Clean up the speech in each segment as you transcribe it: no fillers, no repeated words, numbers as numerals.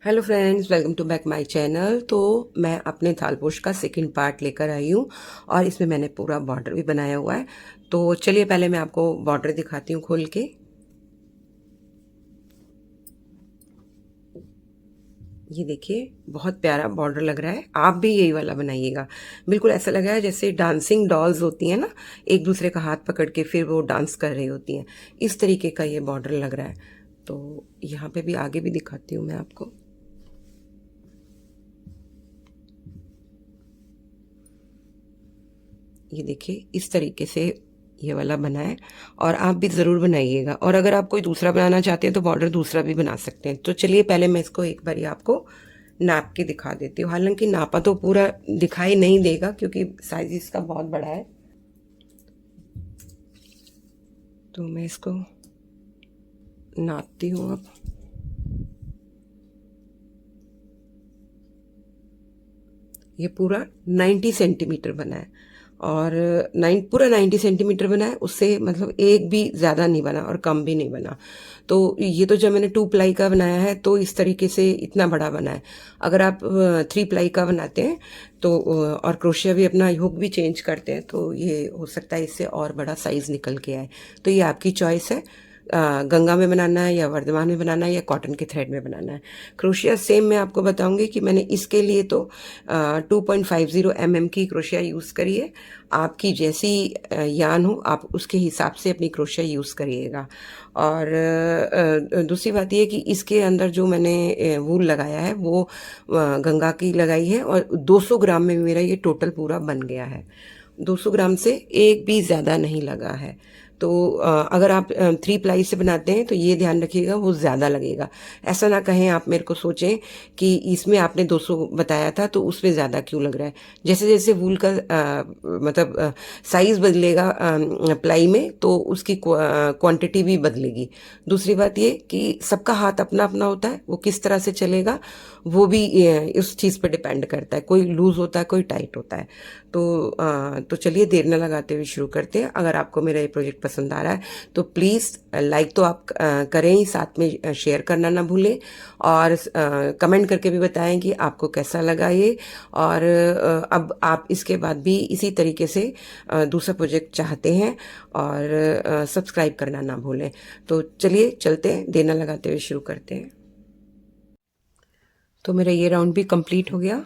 Hello friends, welcome to back my channel. तो मैं अपने थालपोश का सेकंड पार्ट लेकर आई हूँ और इसमें मैंने पूरा बॉर्डर भी बनाया हुआ है। तो चलिए पहले मैं आपको बॉर्डर दिखाती हूँ खोल के। ये देखिए, बहुत प्यारा बॉर्डर लग रहा है। आप भी यही वाला बनाइएगा। बिल्कुल ऐसा लग रहा है जैसे डांसिंग डॉल्स होती हैं ना, एक दूसरे का हाथ पकड़ के फिर वो डांस कर रही होती हैं। इस तरीके का ये बॉर्डर लग रहा है। तो यहाँ पे भी आगे भी दिखाती हूँ मैं आपको। ये देखिए, इस तरीके से ये वाला बना है और आप भी ज़रूर बनाइएगा। और अगर आप कोई दूसरा बनाना चाहते हैं तो बॉर्डर दूसरा भी बना सकते हैं। तो चलिए पहले मैं इसको एक बार आपको नाप के दिखा देती हूँ। हालांकि नापा तो पूरा दिखाई नहीं देगा क्योंकि साइज इसका बहुत बड़ा है। तो मैं इसको नापती हूँ अब। ये पूरा 90 सेंटीमीटर बना है और पूरा 90 सेंटीमीटर बना है। उससे मतलब एक भी ज़्यादा नहीं बना और कम भी नहीं बना। तो ये तो जब मैंने 2 प्लाई का बनाया है तो इस तरीके से इतना बड़ा बना है। अगर आप 3 प्लाई का बनाते हैं तो और क्रोशिया भी अपना हुक भी चेंज करते हैं तो ये हो सकता है इससे और बड़ा साइज़ निकल के आए। तो ये आपकी चॉइस है, गंगा में बनाना है या वर्धमान में बनाना है या कॉटन के थ्रेड में बनाना है। क्रोशिया सेम मैं आपको बताऊंगी कि मैंने इसके लिए तो 2.50 की क्रोशिया यूज़ करी है। आपकी जैसी यान हो आप उसके हिसाब से अपनी क्रोशिया यूज़ करिएगा। और दूसरी बात ये कि इसके अंदर जो मैंने वूल लगाया है वो गंगा की लगाई है और 200 ग्राम में मेरा ये टोटल पूरा बन गया है। 200 ग्राम से एक भी ज़्यादा नहीं लगा है। तो अगर आप 3 प्लाई से बनाते हैं तो ये ध्यान रखिएगा वो ज़्यादा लगेगा। ऐसा ना कहें आप मेरे को सोचें कि इसमें आपने 200 बताया था तो उसमें ज़्यादा क्यों लग रहा है। जैसे जैसे वूल का मतलब साइज़ बदलेगा प्लाई में तो उसकी क्वांटिटी भी बदलेगी। दूसरी बात ये कि सबका हाथ अपना अपना होता है, वो किस तरह से चलेगा वो भी उस चीज़ पर डिपेंड करता है। कोई लूज़ होता है, कोई टाइट होता है। तो चलिए देर न लगाते हुए शुरू करते हैं। अगर आपको मेरा ये प्रोजेक्ट पसंद आ रहा है तो प्लीज़ लाइक तो आप करें ही, साथ में शेयर करना ना भूलें और कमेंट करके भी बताएं कि आपको कैसा लगा ये। और अब आप इसके बाद भी इसी तरीके से दूसरा प्रोजेक्ट चाहते हैं और सब्सक्राइब करना ना भूलें। तो चलिए चलते हैं, देर न लगाते हुए शुरू करते हैं। तो मेरा ये राउंड भी कंप्लीट हो गया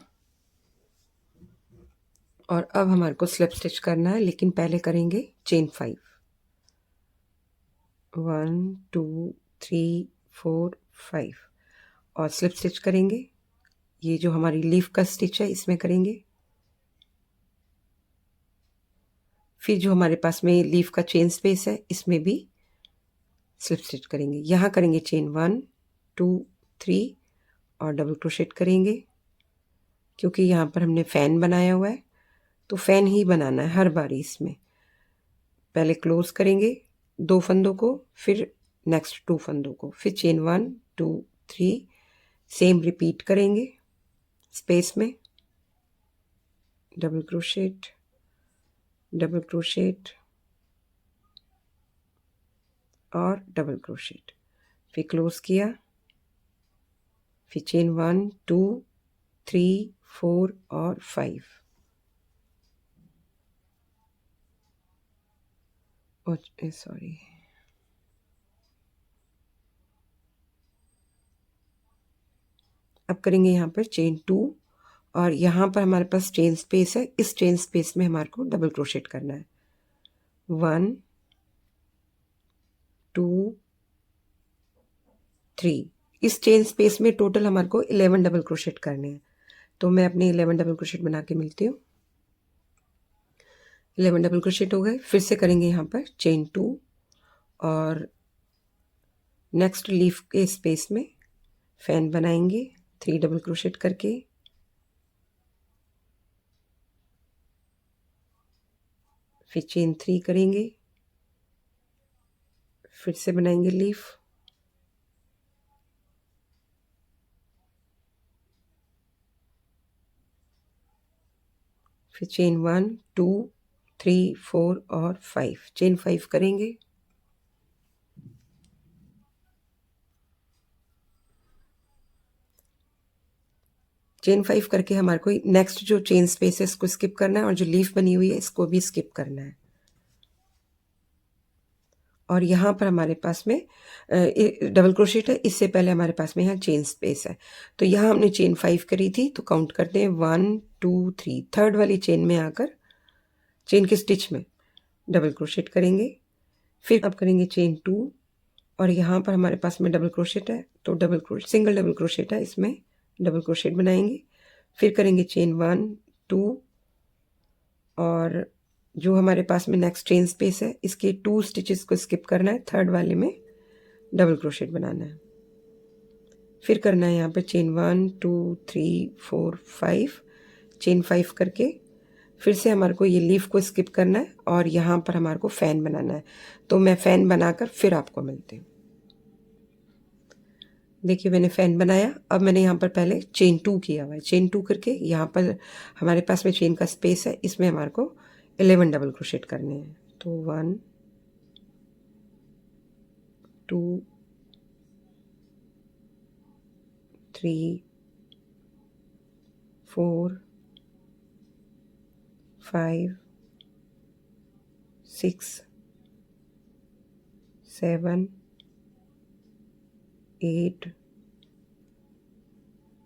और अब हमारे को स्लिप स्टिच करना है, लेकिन पहले करेंगे चेन 5। 1 2 3 4 5 और स्लिप स्टिच करेंगे। ये जो हमारी लीफ का स्टिच है इसमें करेंगे। फिर जो हमारे पास में लीफ का चेन स्पेस है इसमें भी स्लिप स्टिच करेंगे। यहाँ करेंगे चेन 1 2 3 और डबल क्रोशेट करेंगे। क्योंकि यहाँ पर हमने फैन बनाया हुआ है तो फैन ही बनाना है हर बारी इसमें। पहले क्लोज करेंगे 2 फंदों को, फिर नेक्स्ट 2 फंदों को, फिर चेन 1 2 3 सेम रिपीट करेंगे स्पेस में। डबल क्रोशेट, डबल क्रोशेट और डबल क्रोशेट, फिर क्लोज किया, फिर चेन 1 2 3 4 और 5 और सॉरी अब करेंगे यहाँ पर चेन 2 और यहाँ पर हमारे पास चेन स्पेस है। इस चेन स्पेस में हमारे को डबल क्रोशेट करना है। 1 2 3 इस चेन स्पेस में टोटल हमारे को 11 डबल क्रोशेट करने हैं। तो मैं अपने 11 डबल क्रोशेट बना के मिलती हूँ। 11 डबल क्रोशेट हो गए। फिर से करेंगे यहाँ पर चेन 2 और नेक्स्ट लीफ के स्पेस में फैन बनाएंगे 3 डबल क्रोशेट करके। फिर चेन 3 करेंगे, फिर से बनाएंगे लीफ, फिर चेन 1 2 3 4 और 5 चेन 5 करेंगे। चेन 5 करके हमारे को नेक्स्ट जो चेन स्पेस है इसको स्किप करना है और जो लीफ बनी हुई है इसको भी स्किप करना है। और यहाँ पर हमारे पास में डबल क्रोशेट है, इससे पहले हमारे पास में यहाँ चेन स्पेस है। तो यहाँ हमने चेन 5 करी थी, तो काउंट करते हैं 1 2 3। थर्ड वाली चेन में आकर चेन के स्टिच में डबल क्रोशेट करेंगे, फिर अब करेंगे चेन 2 और यहाँ पर हमारे पास में डबल क्रोशेट है, तो सिंगल डबल क्रोशेट है, इसमें डबल क्रोशेट बनाएंगे, फिर करेंगे चेन 1 2 और जो हमारे पास में नेक्स्ट चेन स्पेस है इसके 2 स्टिचेस को स्किप करना है, थर्ड वाले में डबल क्रोशेट बनाना है, फिर करना है यहाँ पे चेन 1 2 3 4 5, चेन 5 करके फिर से हमारे को ये लीफ को स्किप करना है और यहाँ पर हमारे को फैन बनाना है। तो मैं फैन बनाकर फिर आपको मिलती हूँ। देखिए मैंने फैन बनाया, अब मैंने यहाँ पर पहले चेन 2 किया हुआ है, चेन 2 करके यहाँ पर हमारे पास में चेन का स्पेस है, इसमें हमारे को 11 डबल क्रोशेट करने हैं। तो 1 2 3 4 5 6 7 8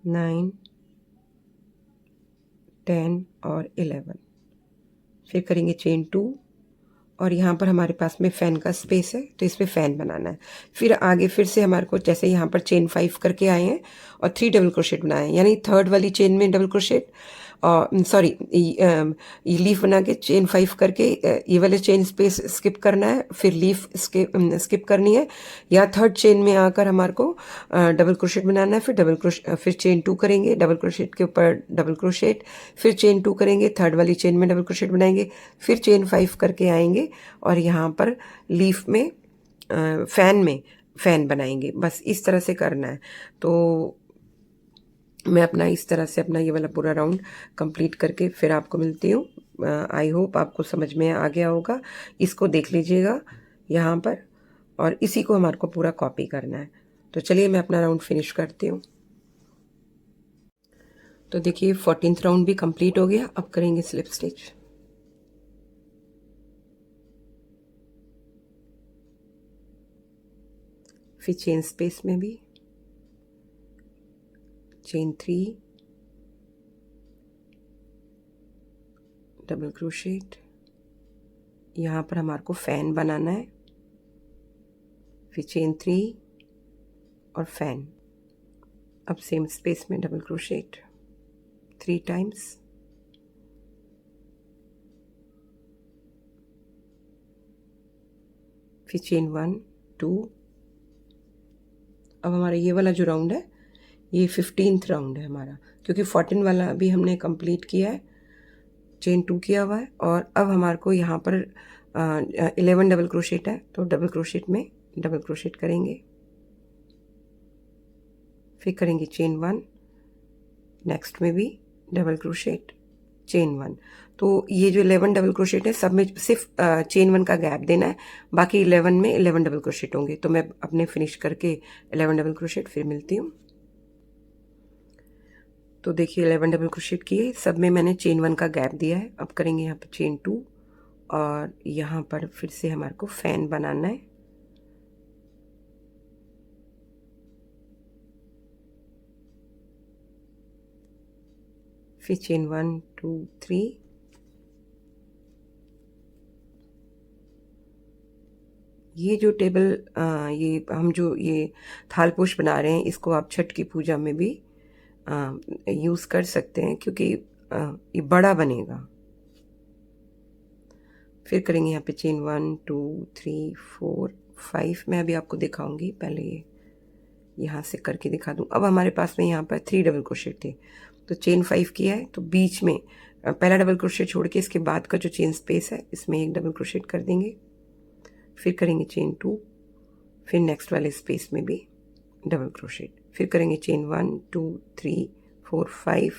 9 10 और 11, फिर करेंगे चेन 2 और यहाँ पर हमारे पास में फैन का स्पेस है, तो इसमें फैन बनाना है। फिर आगे फिर से हमारे को जैसे यहाँ पर चेन 5 करके आए हैं और 3 डबल क्रोशेट बनाए हैं, यानी थर्ड वाली चेन में डबल क्रोशेट और सॉरी ये लीफ बना के चेन 5 करके ये वाले चेन स्पेस स्किप करना है, फिर लीफ स्किप करनी है, या थर्ड चेन में आकर हमारे को डबल क्रोशेट बनाना है, फिर चेन 2 करेंगे, डबल क्रोशेट के ऊपर डबल क्रोशेट, फिर चेन 2 करेंगे, थर्ड वाली चेन में डबल क्रोशेट बनाएंगे, फिर चेन 5 करके आएंगे और यहाँ पर लीफ में फैन में फैन बनाएंगे। बस इस तरह से करना है। तो मैं अपना इस तरह से अपना ये वाला पूरा राउंड कंप्लीट करके फिर आपको मिलती हूँ। आई होप आपको समझ में आ गया होगा। इसको देख लीजिएगा यहाँ पर, और इसी को हमारे को पूरा कॉपी करना है। तो चलिए मैं अपना राउंड फिनिश करती हूँ। तो देखिए 14th राउंड भी कंप्लीट हो गया। अब करेंगे स्लिप स्टिच। फिर चेन स्पेस में भी चेन 3 डबल क्रोशेट, यहाँ पर हमारे को फैन बनाना है, फिर चेन 3 और फैन। अब सेम स्पेस में डबल क्रोशेट 3 टाइम्स, फिर चेन 1 2। अब हमारा ये वाला जो राउंड है ये 15th राउंड है हमारा, क्योंकि 14 वाला अभी हमने कंप्लीट किया है, चेन 2 किया हुआ है, और अब हमारे को यहाँ पर 11 डबल क्रोशेट है, तो डबल क्रोशेट में डबल क्रोशेट करेंगे, फिर करेंगे चेन 1, नेक्स्ट में भी डबल क्रोशेट चेन 1। तो ये जो 11 डबल क्रोशेट है सब में सिर्फ चेन 1 का गैप देना है, बाकी 11 में 11 डबल क्रोशेट होंगे। तो मैं अपने फिनिश करके 11 डबल क्रोशेट फिर मिलती हूँ। तो देखिए 11 डबल क्रोशेट किए, सब में मैंने चेन 1 का गैप दिया है। अब करेंगे यहाँ पर चेन 2 और यहाँ पर फिर से हमारे को फैन बनाना है, फिर चेन 1 2 3, ये जो टेबल ये हम जो ये थाल पोश बना रहे हैं, इसको आप छठ की पूजा में भी यूज़ कर सकते हैं, क्योंकि ये बड़ा बनेगा। फिर करेंगे यहाँ पे चेन 1 2 3 4 5। मैं अभी आपको दिखाऊंगी, पहले ये यहाँ से करके दिखा दूँ। अब हमारे पास में यहाँ पर 3 डबल क्रोशेट थे, तो चेन 5 किया है, तो बीच में पहला डबल क्रोशेट छोड़ के इसके बाद का जो चेन स्पेस है इसमें एक डबल क्रोशेट कर देंगे, फिर करेंगे चेन 2, फिर नेक्स्ट वाले स्पेस में भी डबल क्रोशेट, फिर करेंगे चेन 1 2 3 4 5।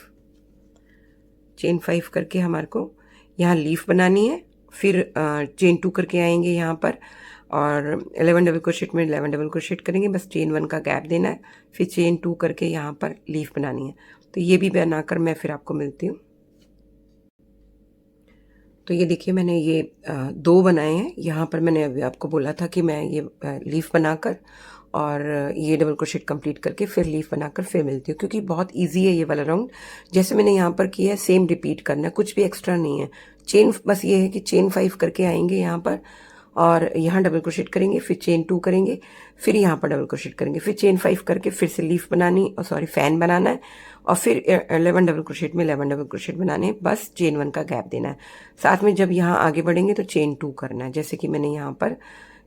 चेन 5 करके हमारे को यहाँ लीफ बनानी है, फिर चेन 2 करके आएंगे यहाँ पर, और 11 डबल क्रोशेट में 11 डबल क्रोशेट करेंगे, बस चेन 1 का गैप देना है, फिर चेन 2 करके यहाँ पर लीफ बनानी है। तो ये भी बनाकर मैं फिर आपको मिलती हूँ। तो ये देखिए मैंने ये 2 बनाए हैं। यहाँ पर मैंने अभी आपको बोला था कि मैं ये लीफ बनाकर और ये डबल क्रोशेट कंप्लीट करके फिर लीफ बनाकर फिर मिलती हूँ, क्योंकि बहुत इजी है ये वाला राउंड। जैसे मैंने यहाँ पर किया है सेम रिपीट करना है, कुछ भी एक्स्ट्रा नहीं है। चेन बस ये है कि चेन 5 करके आएंगे यहाँ पर, और यहाँ डबल क्रोशेट करेंगे, फिर चेन 2 करेंगे, फिर यहाँ पर डबल क्रोशेट करेंगे, फिर चेन 5 करके फिर से लीफ बनानी, और सॉरी फैन बनाना है, और फिर 11 डबल क्रोशेट में 11 डबल क्रोशेट बनाने हैं, बस चेन 1 का गैप देना है। साथ में जब यहाँ आगे बढ़ेंगे तो चेन 2 करना है, जैसे कि मैंने यहाँ पर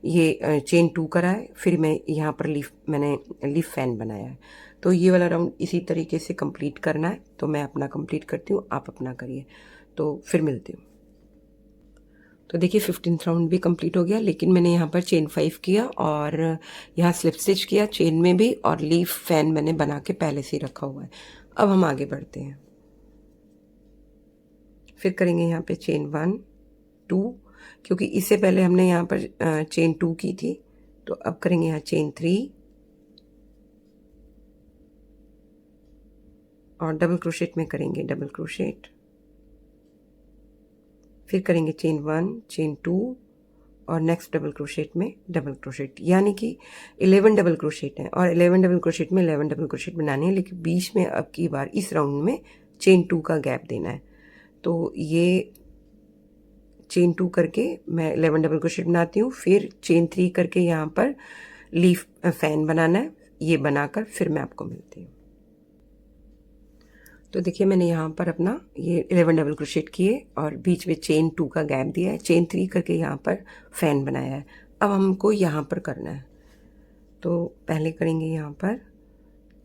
ये चेन 2 करा है, फिर मैं यहाँ पर मैंने लीफ फैन बनाया है। तो ये वाला राउंड इसी तरीके से कंप्लीट करना है। तो मैं अपना कंप्लीट करती हूँ, आप अपना करिए, तो फिर मिलती हूँ। तो देखिए 15th राउंड भी कंप्लीट हो गया, लेकिन मैंने यहाँ पर चेन 5 किया और यहाँ स्लिप स्टिच किया चेन में भी, और लीफ फैन मैंने बना के पहले से ही रखा हुआ है। अब हम आगे बढ़ते हैं। फिर करेंगे यहाँ पे चेन 1 2, क्योंकि इससे पहले हमने यहाँ पर चेन 2 की थी। तो अब करेंगे यहाँ चेन 3 और डबल क्रोशेट में करेंगे डबल क्रोशेट, फिर करेंगे चेन 1 चेन 2 और नेक्स्ट डबल क्रोशेट में डबल क्रोशेट, यानी कि 11 डबल क्रोशेट है, और 11 डबल क्रोशेट में 11 डबल क्रोशेट बनाने हैं, लेकिन बीच में अब की बार इस राउंड में चेन 2 का गैप देना है। तो ये चेन 2 करके मैं 11 डबल क्रोशेट बनाती हूँ, फिर चेन 3 करके यहाँ पर लीफ फैन बनाना है, ये बनाकर फिर मैं आपको मिलती हूँ। तो देखिए मैंने यहाँ पर अपना ये 11 डबल क्रोशेट किए और बीच में चेन 2 का गैप दिया है, चेन 3 करके यहाँ पर फैन बनाया है। अब हमको यहाँ पर करना है, तो पहले करेंगे यहाँ पर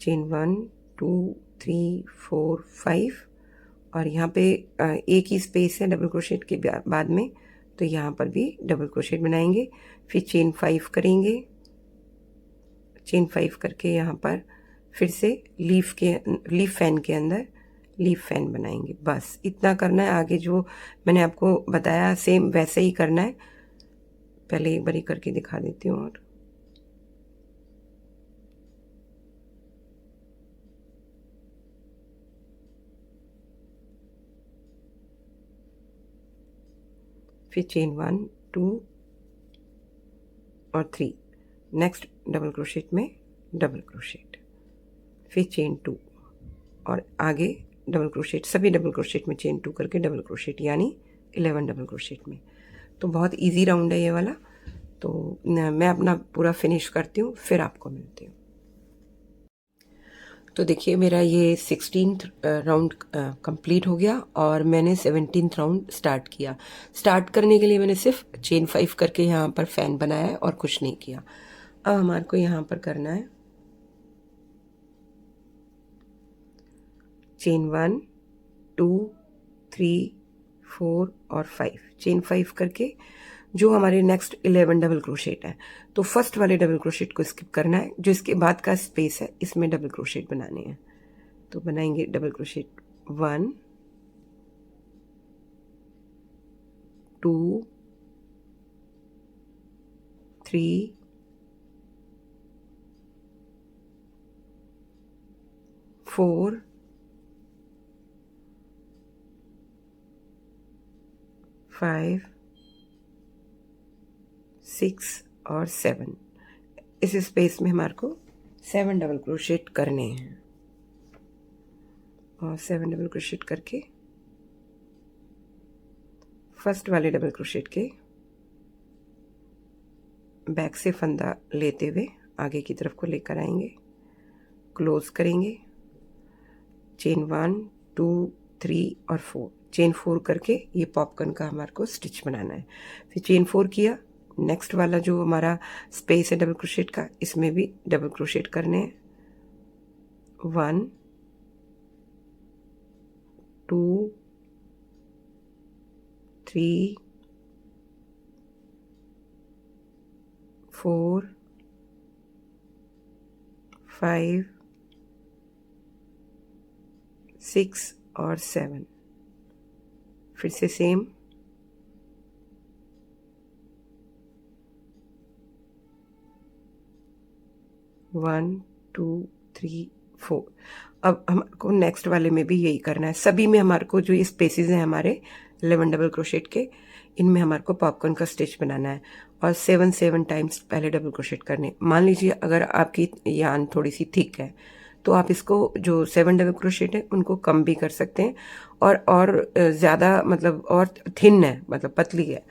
चेन 1 2 3 4 5, और यहाँ पे एक ही स्पेस है डबल क्रोशेट के बाद में, तो यहाँ पर भी डबल क्रोशेट बनाएंगे, फिर चेन 5 करेंगे, चेन 5 करके यहाँ पर फिर से लीफ फैन के अंदर लीफ फैन बनाएंगे। बस इतना करना है, आगे जो मैंने आपको बताया सेम वैसे ही करना है। पहले एक बारी करके दिखा देती हूँ, और फिर चेन 1 2 और 3, नेक्स्ट डबल क्रोशेट में डबल क्रोशेट, फिर चेन 2 और आगे डबल क्रोशेट, सभी डबल क्रोशेट में चेन 2 करके डबल क्रोशेट, यानी 11 डबल क्रोशेट में। तो बहुत इजी राउंड है ये वाला। तो मैं अपना पूरा फिनिश करती हूँ, फिर आपको मिलती हूँ। तो देखिए मेरा ये 16th राउंड कंप्लीट हो गया, और मैंने 17th राउंड स्टार्ट किया। स्टार्ट करने के लिए मैंने सिर्फ चेन 5 करके यहाँ पर फैन बनाया है और कुछ नहीं किया। अब हमारे को यहाँ पर करना है चेन 1 2 3 4 और 5, चेन 5 करके जो हमारे नेक्स्ट 11 डबल क्रोशेट है, तो फर्स्ट वाले डबल क्रोशेट को स्किप करना है, जो इसके बाद का स्पेस है इसमें डबल क्रोशेट बनाने हैं। तो बनाएंगे डबल क्रोशेट 1 2 3 4 5 6 और 7। इस स्पेस में हमारे को 7 डबल क्रोशेट करने हैं, और 7 डबल क्रोशेट करके फर्स्ट वाले डबल क्रोशेट के बैक से फंदा लेते हुए आगे की तरफ को लेकर आएंगे, क्लोज करेंगे, चेन 1 2 3 और 4, चेन 4 करके ये पॉपकॉर्न का हमारे को स्टिच बनाना है। फिर चेन 4 किया, नेक्स्ट वाला जो हमारा स्पेस है डबल क्रोशेट का, इसमें भी डबल क्रोशेट करने हैं, 1 2 3 4 5 6 और 7। फिर से सेम 1 2 3 4। अब हमको नेक्स्ट वाले में भी यही करना है। सभी में हमारे को जो ये स्पेसेस हैं हमारे 11 डबल क्रोशेट के, इनमें हमारे को पॉपकॉर्न का स्टिच बनाना है और 7 टाइम्स पहले डबल क्रोशेट करने। मान लीजिए अगर आपकी यान थोड़ी सी थिक है तो आप इसको जो 7 डबल क्रोशेट है उनको कम भी कर सकते हैं, और ज़्यादा मतलब और थिन है मतलब पतली है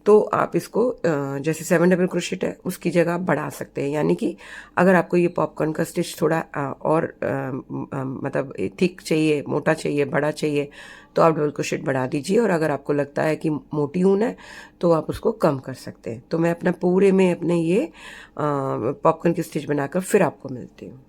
तो आप इसको जैसे 7 डबल क्रोशेट है उसकी जगह बढ़ा सकते हैं। यानी कि अगर आपको ये पॉपकॉर्न का स्टिच थोड़ा और मतलब थिक चाहिए, मोटा चाहिए, बड़ा चाहिए तो आप डबल क्रोशेट बढ़ा दीजिए, और अगर आपको लगता है कि मोटी ऊन है तो आप उसको कम कर सकते हैं। तो मैं अपना पूरे में अपने ये पॉपकॉर्न की स्टिच बनाकर फिर आपको मिलती हूँ।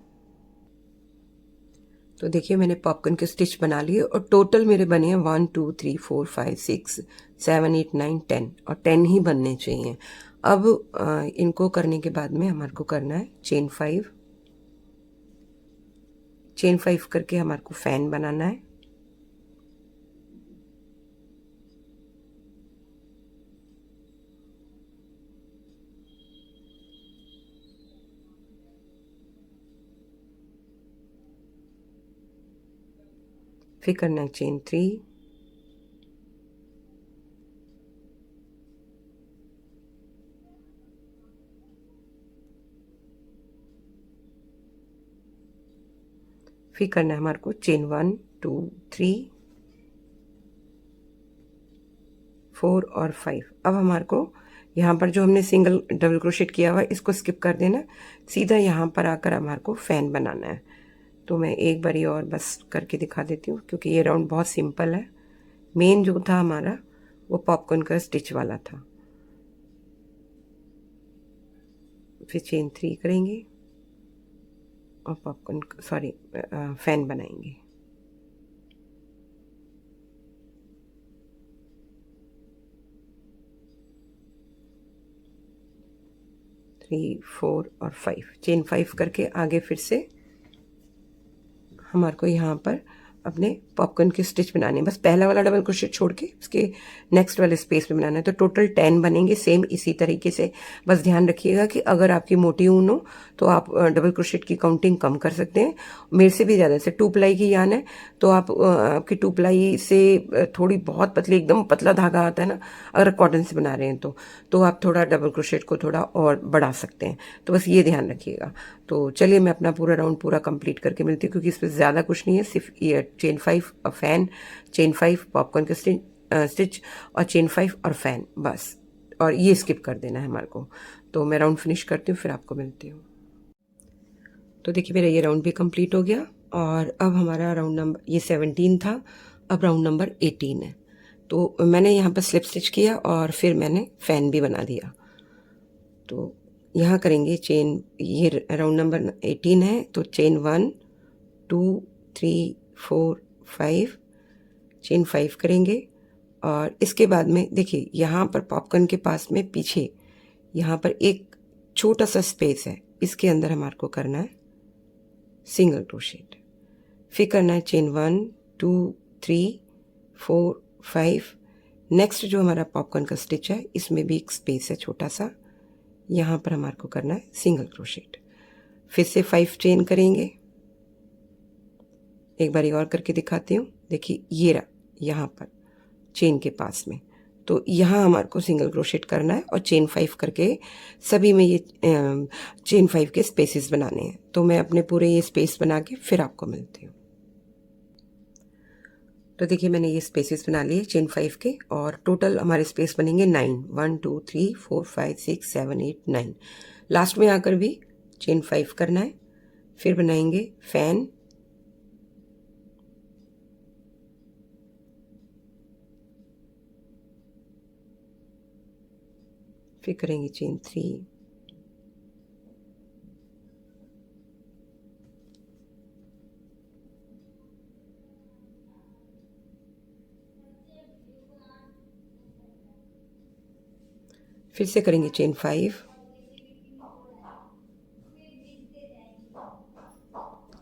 तो देखिए मैंने पॉपकॉर्न के स्टिच बना लिए और टोटल मेरे बने हैं 1 2 3 4 5 6 7 8 9 10, और 10 ही बनने चाहिए। अब इनको करने के बाद में हमारे को करना है चेन 5 करके हमारे को फैन बनाना है। फिर करना है चेन 3, फिर करना है हमारे को चेन 1 2 3 4 और 5। अब हमारे को यहाँ पर जो हमने सिंगल डबल क्रोशेट किया हुआ है इसको स्किप कर देना, सीधा यहाँ पर आकर हमारे को फैन बनाना है। तो मैं एक बारी और बस करके दिखा देती हूँ क्योंकि ये राउंड बहुत सिंपल है। मेन जो था हमारा वो पॉपकॉर्न का स्टिच वाला था। फिर चेन 3 करेंगे और पॉपकॉर्न सॉरी फैन बनाएंगे। थ्री 4 और 5 चेन 5 करके आगे फिर से हमारे को यहाँ पर अपने पॉपकॉर्न के स्टिच बनाने हैं। बस पहला वाला डबल क्रोशेट छोड़ के उसके नेक्स्ट वाले स्पेस पे बनाना है। तो टोटल 10 बनेंगे सेम इसी तरीके से। बस ध्यान रखिएगा कि अगर आपकी मोटी ऊन हो तो आप डबल क्रोशेट की काउंटिंग कम कर सकते हैं, मेरे से भी ज़्यादा। से 2 प्लाई की यान है तो आप आपकी 2 प्लाई से थोड़ी बहुत पतली, एकदम पतला धागा आता है ना, अगर कॉटन से बना रहे हैं तो आप थोड़ा डबल क्रोशेट को थोड़ा और बढ़ा सकते हैं। तो बस ये ध्यान रखिएगा। तो चलिए मैं अपना पूरा राउंड पूरा कंप्लीट करके मिलती हूँ क्योंकि इसमें ज़्यादा कुछ नहीं है, सिर्फ ये चेन 5 और फैन, चेन 5 पॉपकॉर्न के स्टिच और चेन 5 और फैन, बस। और ये स्किप कर देना है हमारे को। तो मैं राउंड फिनिश करती हूँ फिर आपको मिलती हूँ। तो देखिए मेरा ये राउंड भी कंप्लीट हो गया और अब हमारा राउंड नंबर ये 17 था, अब राउंड नंबर 18 है। तो मैंने यहाँ पर स्लिप स्टिच किया और फिर मैंने फैन भी बना दिया। तो यहाँ करेंगे चेन, ये राउंड नंबर 18 है तो चेन 1 2 3 4 5 चेन 5 करेंगे। और इसके बाद में देखिए यहाँ पर पॉपकॉर्न के पास में पीछे यहाँ पर एक छोटा सा स्पेस है, इसके अंदर हमारे को करना है सिंगल क्रोशेट। फिर करना है चेन 1 2 3 4 5। नेक्स्ट जो हमारा पॉपकॉर्न का स्टिच है इसमें भी एक स्पेस है छोटा सा, यहाँ पर हमारे को करना है सिंगल क्रोशेट। फिर से 5 चेन करेंगे। एक बारी और करके दिखाती हूँ। देखिए ये रहा यहाँ पर चेन के पास में, तो यहाँ हमारे को सिंगल क्रोशेट करना है और चेन 5 करके सभी में ये चेन 5 के स्पेसेस बनाने हैं। तो मैं अपने पूरे ये स्पेस बना के फिर आपको मिलती हूँ। तो देखिए मैंने ये स्पेसेस बना लिए चेन 5 के और टोटल हमारे स्पेस बनेंगे 9, 1 2 3 4 5 6 7 8 9। लास्ट में आकर भी चेन 5 करना है। फिर बनाएंगे फैन, फिर करेंगे चेन 3, फिर से करेंगे चेन 5,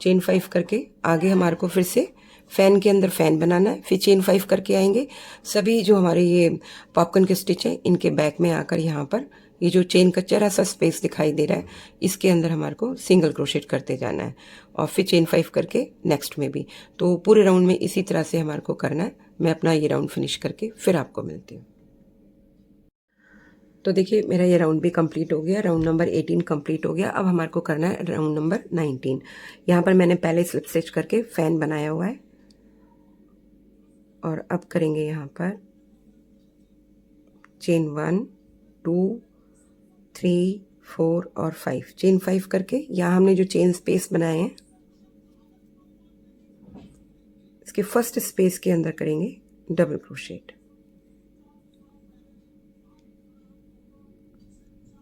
चेन 5 करके आगे हमारे को फिर से फ़ैन के अंदर फ़ैन बनाना है, फिर चेन 5 करके आएंगे। सभी जो हमारे ये पॉपकॉर्न के स्टिच हैं इनके बैक में आकर यहाँ पर ये जो चेन का जरा सा स्पेस दिखाई दे रहा है इसके अंदर हमारे को सिंगल क्रोशेट करते जाना है और फिर चेन 5 करके नेक्स्ट में भी। तो पूरे राउंड में इसी तरह से हमारे को करना है। मैं अपना ये राउंड फिनिश करके फिर आपको मिलती हूँ। तो देखिए मेरा ये राउंड भी कंप्लीट हो गया, राउंड नंबर 18 कंप्लीट हो गया। अब हमारे को करना है राउंड नंबर 19। यहाँ पर मैंने पहले स्लिप स्टिच करके फ़ैन बनाया हुआ है और अब करेंगे यहाँ पर चेन 1 2 3 4 और 5, चेन 5 करके यहाँ हमने जो चेन स्पेस बनाए हैं इसके फर्स्ट स्पेस के अंदर करेंगे डबल क्रोशेट,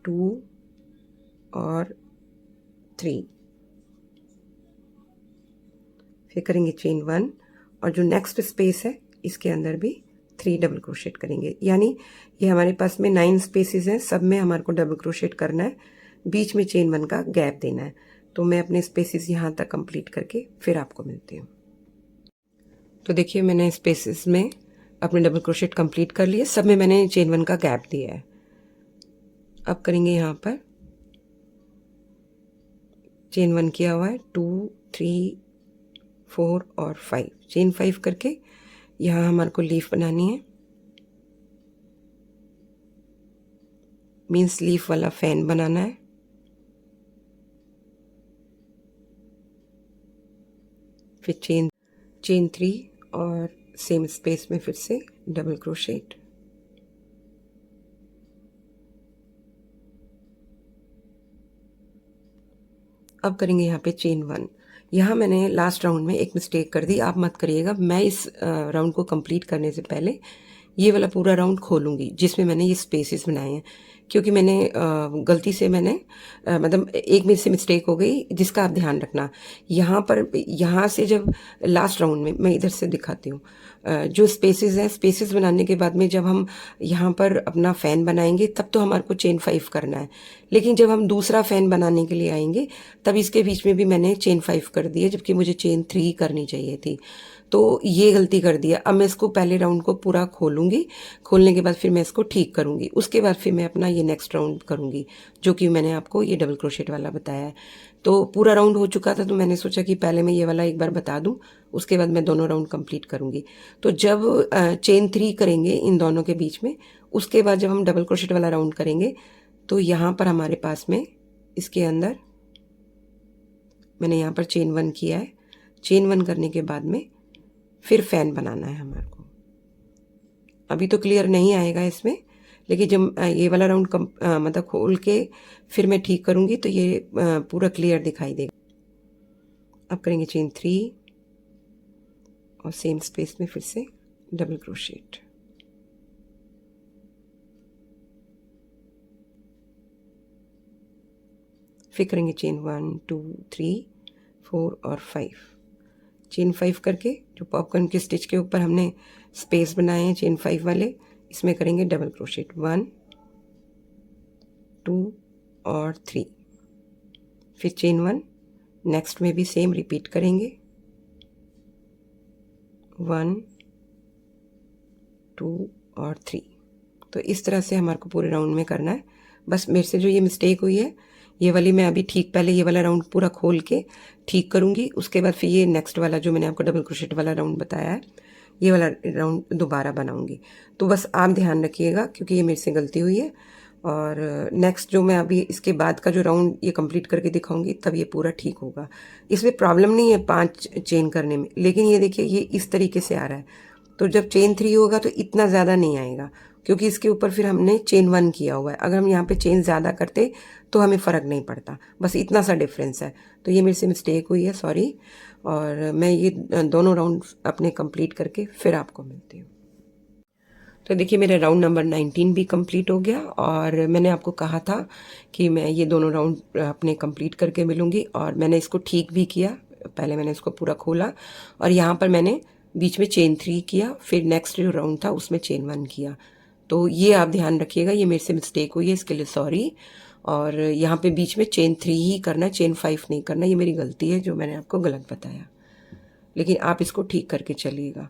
2 और 3, फिर करेंगे चेन 1 और जो नेक्स्ट स्पेस है इसके अंदर भी 3 डबल क्रोशेट करेंगे। यानी ये हमारे पास में 9 स्पेसेस हैं, सब में हमारे को डबल क्रोशेट करना है, बीच में चेन 1 का गैप देना है। तो मैं अपने स्पेसेस यहाँ तक कंप्लीट करके फिर आपको मिलती हूँ। तो देखिए मैंने स्पेसेस में अपने डबल क्रोशेट कंप्लीट कर लिए, सब में मैंने चेन 1 का गैप दिया है। अब करेंगे यहाँ पर चेन 1 किया हुआ है, 2 3 4 और 5, चेन 5 करके यहाँ हमारे को लीफ बनानी है, मीन्स लीफ वाला फैन बनाना है। फिर चेन 3 और सेम स्पेस में फिर से डबल क्रोशेट, अब करेंगे यहाँ पे चेन 1। यहाँ मैंने लास्ट राउंड में एक मिस्टेक कर दी, आप मत करिएगा। मैं इस राउंड को कंप्लीट करने से पहले ये वाला पूरा राउंड खोलूँगी जिसमें मैंने ये स्पेसेस बनाए हैं, क्योंकि मैंने गलती से मैंने मतलब एक मेरे से मिस्टेक हो गई जिसका आप ध्यान रखना। यहाँ पर यहाँ से जब लास्ट राउंड में मैं इधर से दिखाती हूँ, जो स्पेसेस हैं, स्पेसेस बनाने के बाद में जब हम यहाँ पर अपना फ़ैन बनाएंगे तब तो हमारे को चेन 5 करना है, लेकिन जब हम दूसरा फ़ैन बनाने के लिए आएंगे तब इसके बीच में भी मैंने चेन 5 कर दिया, जबकि मुझे चेन 3 करनी चाहिए थी। तो ये गलती कर दिया। अब मैं इसको पहले राउंड को पूरा खोलूँगी, खोलने के बाद फिर मैं इसको ठीक करूँगी, उसके बाद फिर मैं अपना ये नेक्स्ट राउंड करूँगी जो कि मैंने आपको ये डबल क्रोशेट वाला बताया है। तो पूरा राउंड हो चुका था तो मैंने सोचा कि पहले मैं ये वाला एक बार बता दूं, उसके बाद मैं दोनों राउंड कंप्लीट करूँगी। तो जब चेन 3 करेंगे इन दोनों के बीच में, उसके बाद जब हम डबल क्रोशेट वाला राउंड करेंगे तो यहाँ पर हमारे पास में इसके अंदर मैंने यहाँ पर चेन 1 किया है। चेन 1 करने के बाद में फिर फैन बनाना है हमारे को। अभी तो क्लियर नहीं आएगा इसमें, लेकिन जब ये वाला राउंड मतलब खोल के फिर मैं ठीक करूँगी तो ये पूरा क्लियर दिखाई देगा। अब करेंगे चेन 3 और सेम स्पेस में फिर से डबल क्रोशेट, फिर करेंगे चेन 1 2 3 4 और 5, चेन 5 करके जो पॉपकॉर्न के स्टिच के ऊपर हमने स्पेस बनाए हैं चेन 5 वाले, इसमें करेंगे डबल क्रोशेट 1 2 और 3, फिर चेन 1, नेक्स्ट में भी सेम रिपीट करेंगे 1 2 और 3। तो इस तरह से हमारे को पूरे राउंड में करना है। बस मेरे से जो ये मिस्टेक हुई है ये वाली मैं अभी ठीक, पहले ये वाला राउंड पूरा खोल के ठीक करूँगी, उसके बाद फिर ये नेक्स्ट वाला जो मैंने आपको डबल क्रोशेट वाला राउंड बताया है ये वाला राउंड दोबारा बनाऊँगी। तो बस आप ध्यान रखिएगा क्योंकि ये मेरे से गलती हुई है। और नेक्स्ट जो मैं अभी इसके बाद का जो राउंड ये कंप्लीट करके दिखाऊंगी तब ये पूरा ठीक होगा। इसमें प्रॉब्लम नहीं है 5 चेन करने में, लेकिन ये देखिए ये इस तरीके से आ रहा है। तो जब चेन 3 होगा तो इतना ज़्यादा नहीं आएगा क्योंकि इसके ऊपर फिर हमने चेन 1 किया हुआ है। अगर हम यहाँ पे चेन ज़्यादा करते तो हमें फ़र्क नहीं पड़ता, बस इतना सा डिफरेंस है। तो ये मेरे से मिस्टेक हुई है, सॉरी। और मैं ये दोनों राउंड अपने कंप्लीट करके फिर आपको मिलती हूँ। तो देखिए मेरा राउंड नंबर 19 भी कंप्लीट हो गया और मैंने आपको कहा था कि मैं ये दोनों राउंड अपने कंप्लीट करके मिलूँगी और मैंने इसको ठीक भी किया। पहले मैंने इसको पूरा खोला और यहाँ पर मैंने बीच में चेन 3 किया, फिर नेक्स्ट जो राउंड था उसमें चेन 1 किया। तो ये आप ध्यान रखिएगा, ये मेरे से मिस्टेक हुई है, इसके लिए सॉरी। और यहाँ पे बीच में चेन 3 ही करना है, चेन 5 नहीं करना, ये मेरी गलती है जो मैंने आपको गलत बताया। लेकिन आप इसको ठीक करके चलिएगा।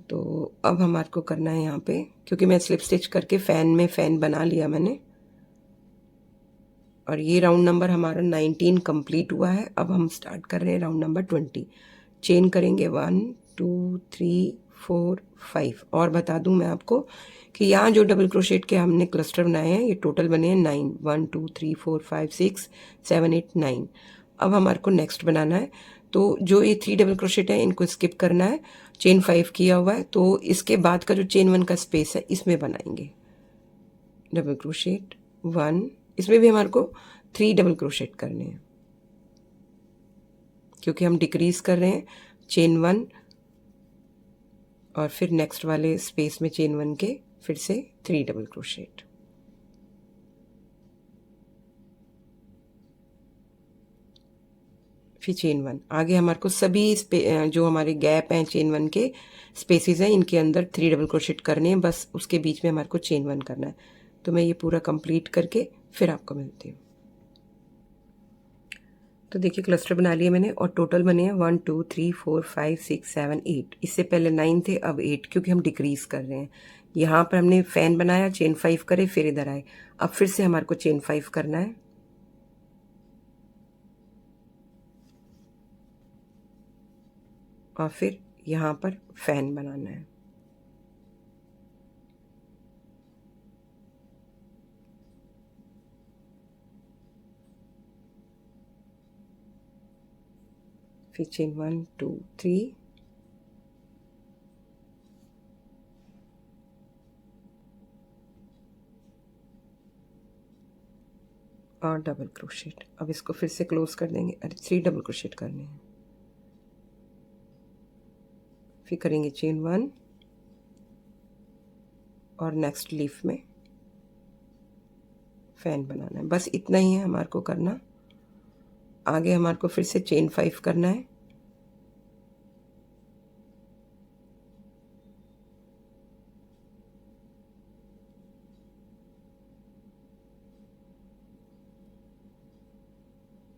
तो अब हमारे को करना है यहाँ पे, क्योंकि मैं स्लिप स्टिच करके फ़ैन बना लिया मैंने, और ये राउंड नंबर हमारा 19 कंप्लीट हुआ है। अब हम स्टार्ट कर रहे हैं राउंड नंबर 20। चेन करेंगे 1 2 3 4 5। और बता दूं मैं आपको कि यहाँ जो डबल क्रोशेट के हमने क्लस्टर बनाए हैं, ये टोटल बने हैं 9, 1 2 3 4 5 6 7 8 9। अब हमारे को नेक्स्ट बनाना है, तो जो ये 3 डबल क्रोशेट है इनको स्किप करना है। चेन 5 किया हुआ है, तो इसके बाद का जो चेन 1 का स्पेस है इसमें बनाएंगे डबल क्रोशेट 1। इसमें भी हमारे को 3 डबल क्रोशेट करने हैं, क्योंकि हम डिक्रीज कर रहे हैं। चेन 1 और फिर नेक्स्ट वाले स्पेस में चेन 1 के फिर से 3 डबल क्रोशेट। फिर चेन 1। आगे हमारे को सभी जो हमारे गैप हैं चेन 1 के स्पेसेस हैं, इनके अंदर 3 डबल क्रोशेट करने हैं, बस उसके बीच में हमारे को चेन 1 करना है। तो मैं ये पूरा कंप्लीट करके फिर आपको मिलती हूँ। तो देखिए क्लस्टर बना लिए मैंने, और टोटल बने हैं 1 2 3 4 5 6 7 8। इससे पहले 9 थे, अब 8, क्योंकि हम डिक्रीज कर रहे हैं। यहाँ पर हमने फैन बनाया, चेन 5 करे, फिर इधर आए। अब फिर से हमारे को चेन 5 करना है, और फिर यहाँ पर फैन बनाना है। फिर चेन 1 2 3, और डबल क्रोशेट। अब इसको फिर से क्लोज कर देंगे। अरे 3 डबल क्रोशेट करने हैं। फिर करेंगे चेन 1 और नेक्स्ट लीफ में फैन बनाना है। बस इतना ही है हमारे को करना। आगे हमारे को फिर से चेन 5 करना है,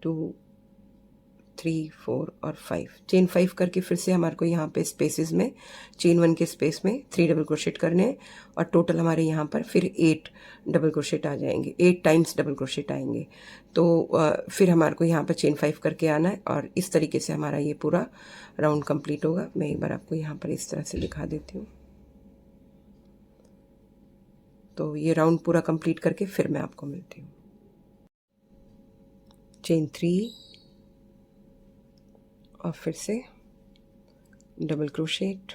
टू 3 4 और 5। चेन 5 करके फिर से हमारे को यहाँ पे स्पेसेस में चेन 1 के स्पेस में 3 डबल क्रोशेट करने हैं, और टोटल हमारे यहाँ पर फिर 8 डबल क्रोशेट आ जाएंगे, 8 टाइम्स डबल क्रोशेट आएंगे। तो फिर हमारे को यहाँ पर चेन 5 करके आना है, और इस तरीके से हमारा ये पूरा राउंड कंप्लीट होगा। मैं एक बार आपको यहाँ पर इस तरह से दिखा देती हूँ। तो ये राउंड पूरा कंप्लीट करके फिर मैं आपको मिलती हूँ। चेन 3 और फिर से डबल क्रोशेट,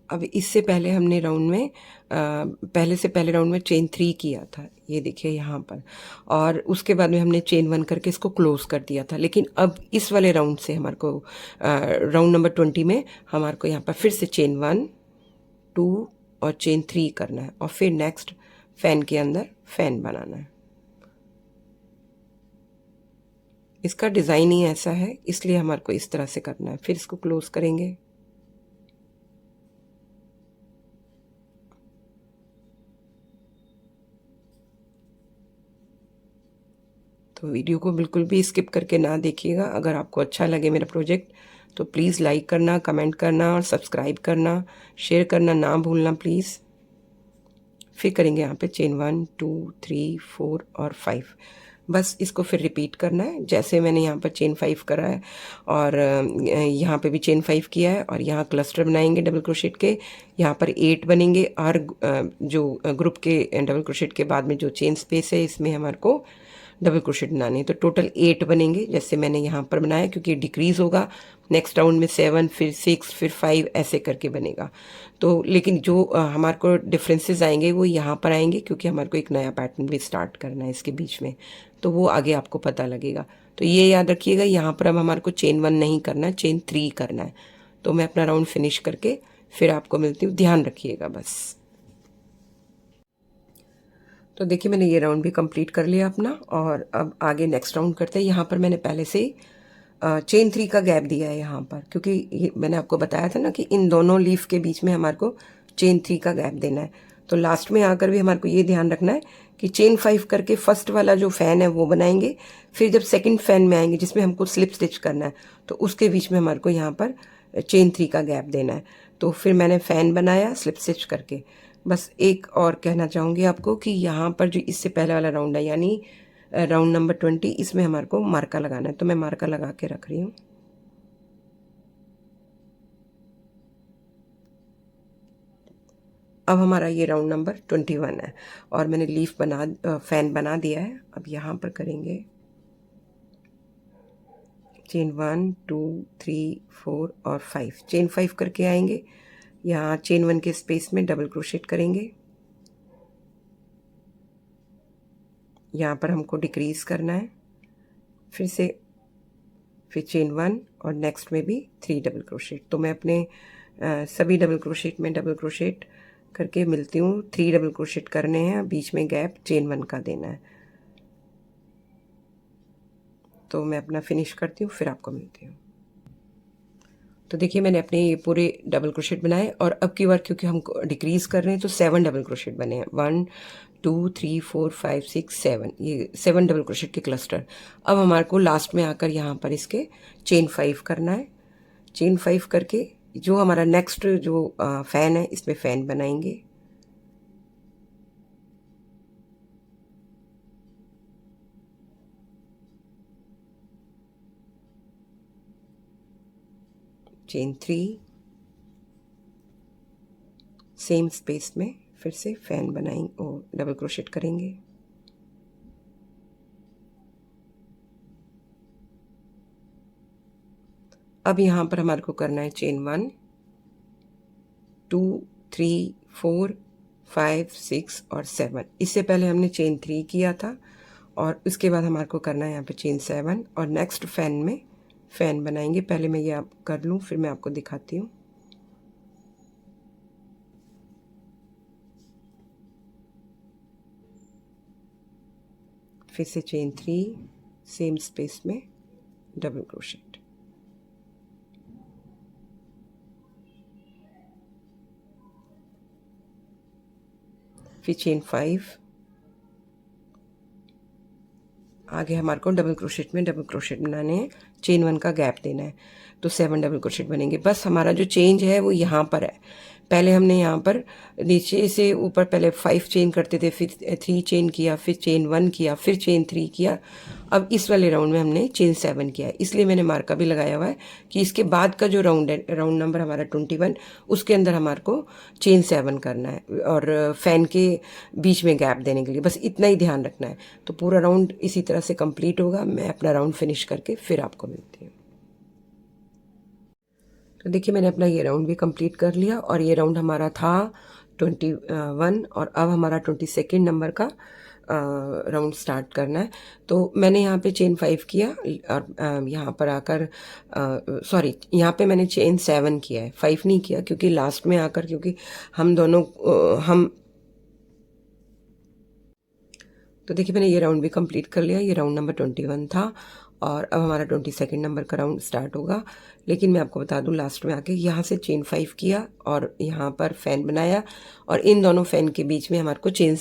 अब इससे पहले हमने राउंड में पहले राउंड में चेन 3 किया था, ये देखिए यहाँ पर, और उसके बाद में हमने चेन 1 करके इसको क्लोज कर दिया था। लेकिन अब इस वाले राउंड से हमारे को राउंड नंबर 20 में हमारे को यहाँ पर फिर से चेन 1 2 और चेन 3 करना है, और फिर नेक्स्ट फैन के अंदर फैन बनाना है। इसका डिज़ाइन ही ऐसा है, इसलिए हमारे को इस तरह से करना है। फिर इसको क्लोज करेंगे, तो वीडियो को बिल्कुल भी स्किप करके ना देखिएगा। अगर आपको अच्छा लगे मेरा प्रोजेक्ट तो प्लीज़ लाइक करना, कमेंट करना और सब्सक्राइब करना, शेयर करना ना भूलना प्लीज़। फिर करेंगे यहाँ पे चेन 1 2 3 4 और 5। बस इसको फिर रिपीट करना है, जैसे मैंने यहाँ पर चेन 5 करा है, और यहाँ पे भी चेन 5 किया है, और यहाँ क्लस्टर बनाएंगे डबल क्रोशेट के। यहाँ पर 8 बनेंगे, और जो ग्रुप के डबल क्रोशेट के बाद में जो चेन स्पेस है इसमें हमारे को डबल क्रोशेट बनाने हैं। तो टोटल 8 बनेंगे, जैसे मैंने यहाँ पर बनाया, क्योंकि डिक्रीज होगा। नेक्स्ट राउंड में 7 फिर 6 फिर 5 ऐसे करके बनेगा। तो लेकिन जो हमारे को डिफरेंसेस आएंगे वो यहाँ पर आएंगे, क्योंकि हमारे को एक नया पैटर्न भी स्टार्ट करना है इसके बीच में, तो वो आगे आपको पता लगेगा। तो ये याद रखिएगा, यहाँ पर अब हमारे को चेन 1 नहीं करना है, चेन 3 करना है। तो मैं अपना राउंड फिनिश करके फिर आपको मिलती हूँ, ध्यान रखिएगा बस। तो देखिए मैंने ये राउंड भी कंप्लीट कर लिया अपना, और अब आगे नेक्स्ट राउंड करते हैं। यहाँ पर मैंने पहले से चेन 3 का गैप दिया है यहाँ पर, क्योंकि मैंने आपको बताया था ना कि इन दोनों लीफ के बीच में हमारे को चेन 3 का गैप देना है। तो लास्ट में आकर भी हमारे को ये ध्यान रखना है कि चेन 5 करके फर्स्ट वाला जो फैन है वो बनाएंगे, फिर जब सेकंड फैन में आएंगे जिसमें हमको स्लिप स्टिच करना है तो उसके बीच में हमारे को यहाँ पर चेन 3 का गैप देना है। तो फिर मैंने फैन बनाया स्लिप स्टिच करके। बस एक और कहना चाहूँगी आपको कि यहाँ पर जो इससे पहले वाला राउंड है यानी राउंड नंबर 20, इसमें हमारे को मार्का लगाना है, तो मैं मार्का लगा के रख रही हूँ। अब हमारा ये राउंड नंबर 21 है और मैंने लीफ फैन बना दिया है। अब यहाँ पर करेंगे चेन 1 2 3 4 और 5, चेन 5 करके आएंगे। यहाँ चेन 1 के स्पेस में डबल क्रोशेट करेंगे। यहाँ पर हमको डिक्रीज करना है, फिर चेन 1 और नेक्स्ट में भी 3 डबल क्रोशेट। तो मैं अपने सभी डबल क्रोशेट में डबल क्रोशेट करके मिलती हूँ। 3 डबल क्रोशेट करने हैं, बीच में गैप चेन 1 का देना है। तो मैं अपना फिनिश करती हूँ, फिर आपको मिलती हूँ। तो देखिए मैंने अपने ये पूरे डबल क्रोशेट बनाए और अब की बार क्योंकि हम डिक्रीज कर रहे हैं तो 7 डबल क्रोशेट बने हैं। 1 2 3 4 5 6 7, ये 7 डबल क्रोशेट के क्लस्टर। अब हमारे को लास्ट में आकर यहाँ पर इसके चेन 5 करना है। चेन 5 करके जो हमारा नेक्स्ट जो फैन है इसमें फैन बनाएंगे। चेन 3, सेम स्पेस में फिर से फैन बनाएंगे और डबल क्रोशेट करेंगे। अब यहाँ पर हमारे को करना है चेन 1 2 3 4 5 6 और 7। इससे पहले हमने चेन 3 किया था और उसके बाद हमारे को करना है यहाँ पे चेन 7 और नेक्स्ट फैन में फैन बनाएंगे। पहले मैं ये आप कर लूँ फिर मैं आपको दिखाती हूँ। फिर से चेन 3, सेम स्पेस में डबल क्रोशेट। फिर चेन 5, आगे हमारे को डबल क्रोशेट में डबल क्रोशेट बनाने हैं, चेन 1 का गैप देना है, तो 7 डबल क्रोशेट बनेंगे। बस हमारा जो चेंज है वो यहाँ पर है। पहले हमने यहाँ पर नीचे से ऊपर पहले 5 चेन करते थे, फिर 3 चेन किया, फिर चेन 1 किया, फिर चेन 3 किया। अब इस वाले राउंड में हमने चेन 7 किया है, इसलिए मैंने मार्का भी लगाया हुआ है कि इसके बाद का जो राउंड है, राउंड नंबर हमारा 21, उसके अंदर हमारे को चेन 7 करना है और फैन के बीच में गैप देने के लिए बस इतना ही ध्यान रखना है। तो पूरा राउंड इसी तरह से कंप्लीट होगा। मैं अपना राउंड फिनिश करके फिर आपको मिलती हूँ। तो देखिए मैंने अपना ये राउंड भी कंप्लीट कर लिया और ये राउंड हमारा था 21 और अब हमारा 22 नंबर का राउंड स्टार्ट करना है। तो मैंने यहाँ पे चेन 5 किया और यहाँ पर आकर सॉरी यहाँ पे मैंने चेन 7 किया है, 5 नहीं किया क्योंकि लास्ट में आकर क्योंकि हम दोनों हम तो देखिए मैंने ये राउंड भी कंप्लीट कर लिया। ये राउंड नंबर 21 था और अब हमारा 22 नंबर का राउंड स्टार्ट होगा। लेकिन मैं आपको बता दूं लास्ट में आके यहाँ से चेन 5 किया और यहाँ पर फैन बनाया और इन दोनों फैन के बीच में हमारे को चेन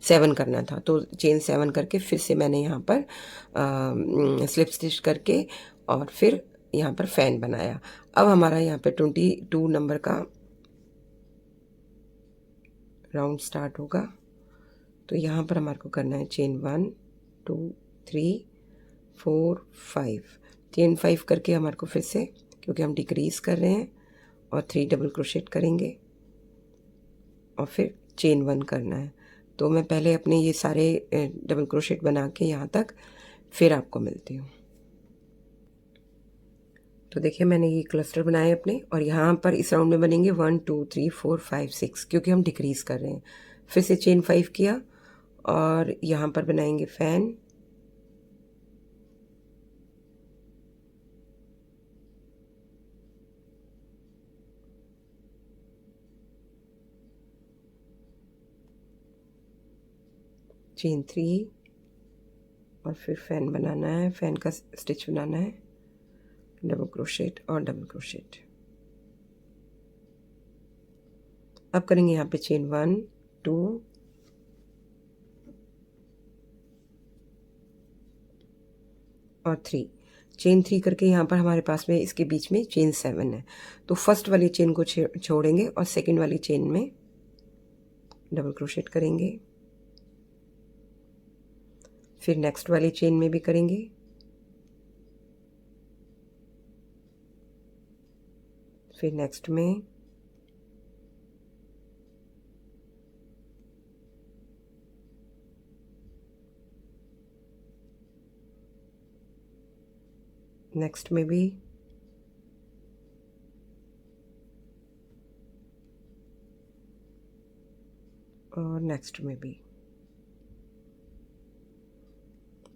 7 करना था। तो चेन 7 करके फिर से मैंने यहाँ पर स्लिप स्टिच करके और फिर यहाँ पर फैन बनाया। अब हमारा यहाँ पे 22 नंबर का राउंड स्टार्ट होगा। तो यहाँ पर हमारे को करना है चेन 1 2 3 4 5, चेन 5 करके हमारे को फिर से क्योंकि हम डिक्रीज कर रहे हैं और 3 डबल क्रोशेट करेंगे और फिर चेन 1 करना है। तो मैं पहले अपने ये सारे डबल क्रोशेट बना के यहाँ तक फिर आपको मिलती हूँ। तो देखिए मैंने ये क्लस्टर बनाए अपने और यहाँ पर इस राउंड में बनेंगे 1 2 3 4 5 6 क्योंकि हम डिक्रीज कर रहे हैं। फिर से चेन 5 किया और यहाँ पर बनाएंगे फैन, चेन 3 और फिर फैन बनाना है, फैन का स्टिच बनाना है, डबल क्रोशेट और डबल क्रोशेट। अब करेंगे यहाँ पे चेन 1 2 और 3, चेन 3 करके यहाँ पर हमारे पास में इसके बीच में चेन 7 है। तो फर्स्ट वाली चेन को छोड़ेंगे और सेकंड वाली चेन में डबल क्रोशेट करेंगे, फिर नेक्स्ट वाली चेन में भी करेंगे, फिर नेक्स्ट में, नेक्स्ट में भी, और नेक्स्ट में भी।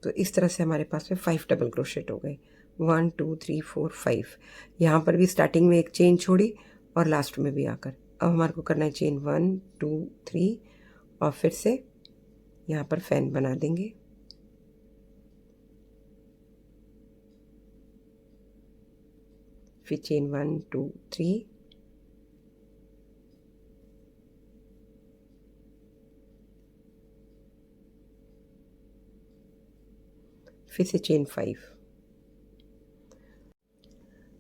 तो इस तरह से हमारे पास में 5 डबल क्रोशेट हो गए, 1 2 3 4 5। यहाँ पर भी स्टार्टिंग में एक चेन छोड़ी और लास्ट में भी आकर अब हमारे को करना है चेन 1 2 3 और फिर से यहाँ पर फैन बना देंगे। फिर चेन 1 2 3, फिर से चेन 5।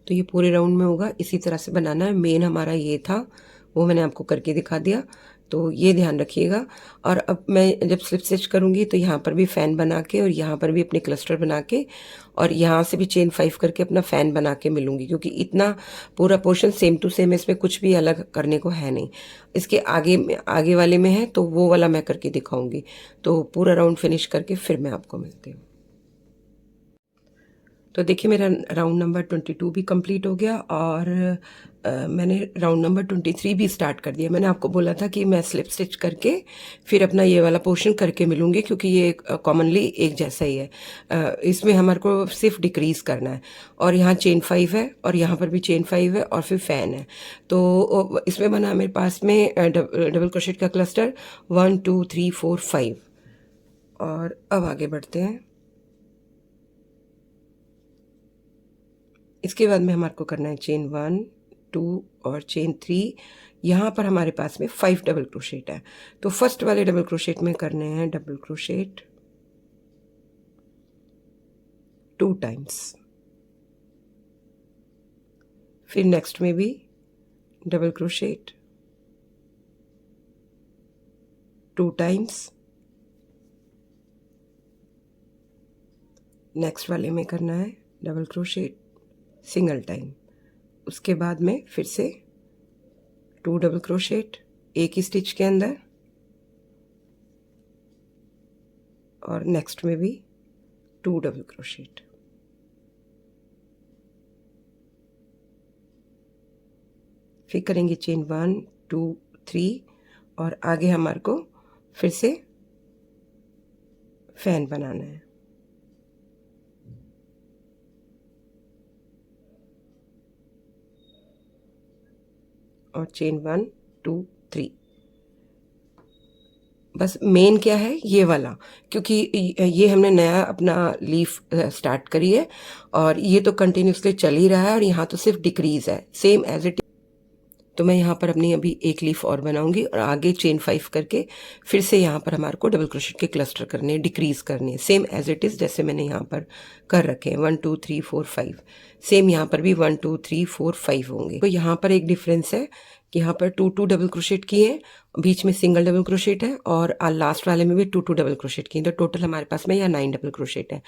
तो ये पूरे राउंड में होगा, इसी तरह से बनाना है। मेन हमारा ये था, वो मैंने आपको करके दिखा दिया, तो ये ध्यान रखिएगा। और अब मैं जब स्लिप स्टिच करूँगी तो यहाँ पर भी फ़ैन बना के और यहाँ पर भी अपने क्लस्टर बना के और यहाँ से भी चेन 5 करके अपना फ़ैन बना के मिलूँगी, क्योंकि इतना पूरा पोर्शन सेम टू सेम है, इसमें कुछ भी अलग करने को है नहीं। इसके आगे वाले में है तो वो वाला मैं करके दिखाऊँगी। तो पूरा राउंड फिनिश करके फिर मैं आपको मिलती हूँ। तो देखिए मेरा राउंड नंबर 22 भी कंप्लीट हो गया और मैंने राउंड नंबर 23 भी स्टार्ट कर दिया। मैंने आपको बोला था कि मैं स्लिप स्टिच करके फिर अपना ये वाला पोर्शन करके मिलूँगी, क्योंकि ये कॉमनली एक जैसा ही है। इसमें हमारे को सिर्फ डिक्रीज़ करना है और यहाँ चेन 5 है और यहाँ पर भी चेन 5 है और फिर फ़ैन है। तो इसमें बना मेरे पास में डबल क्रोशेट का क्लस्टर 1 2 3 4 5। और अब आगे बढ़ते हैं। इसके बाद में हमारे को करना है चेन 1 2 और चेन 3। यहाँ पर हमारे पास में 5 डबल क्रोशेट है। तो फर्स्ट वाले डबल क्रोशेट में करने हैं डबल क्रोशेट 2 टाइम्स, फिर नेक्स्ट में भी डबल क्रोशेट 2 टाइम्स, नेक्स्ट वाले में करना है डबल क्रोशेट सिंगल टाइम। उसके बाद में फिर से 2 डबल क्रोशेट एक ही स्टिच के अंदर और नेक्स्ट में भी 2 डबल क्रोशेट। फिर करेंगे चेन 1 2 3 और आगे हमारे को फिर से फैन बनाना है। और चेन 1 2 3। बस मेन क्या है ये वाला, क्योंकि ये हमने नया अपना लीफ स्टार्ट करी है और ये तो कंटिन्यूसली चल ही रहा है और यहाँ तो सिर्फ डिक्रीज है सेम एज इट। तो मैं यहाँ पर अपनी अभी एक लीफ और बनाऊंगी और आगे चेन 5 करके फिर से यहाँ पर हमारे को डबल क्रोशेट के क्लस्टर करने हैं, डिक्रीज करने हैं सेम एज इट इज़ जैसे मैंने यहाँ पर कर रखे हैं 1 2 3 4 5। सेम यहाँ पर भी 1 2 3 4 5 होंगे। तो यहाँ पर एक डिफरेंस है कि यहाँ पर 2 2 डबल क्रोशेट किए हैं, बीच में सिंगल डबल क्रोशेट है और लास्ट वाले में भी 2 2 डबल क्रोशेट किए, तो टोटल हमारे पास में यहाँ 9 डबल क्रोशेट है।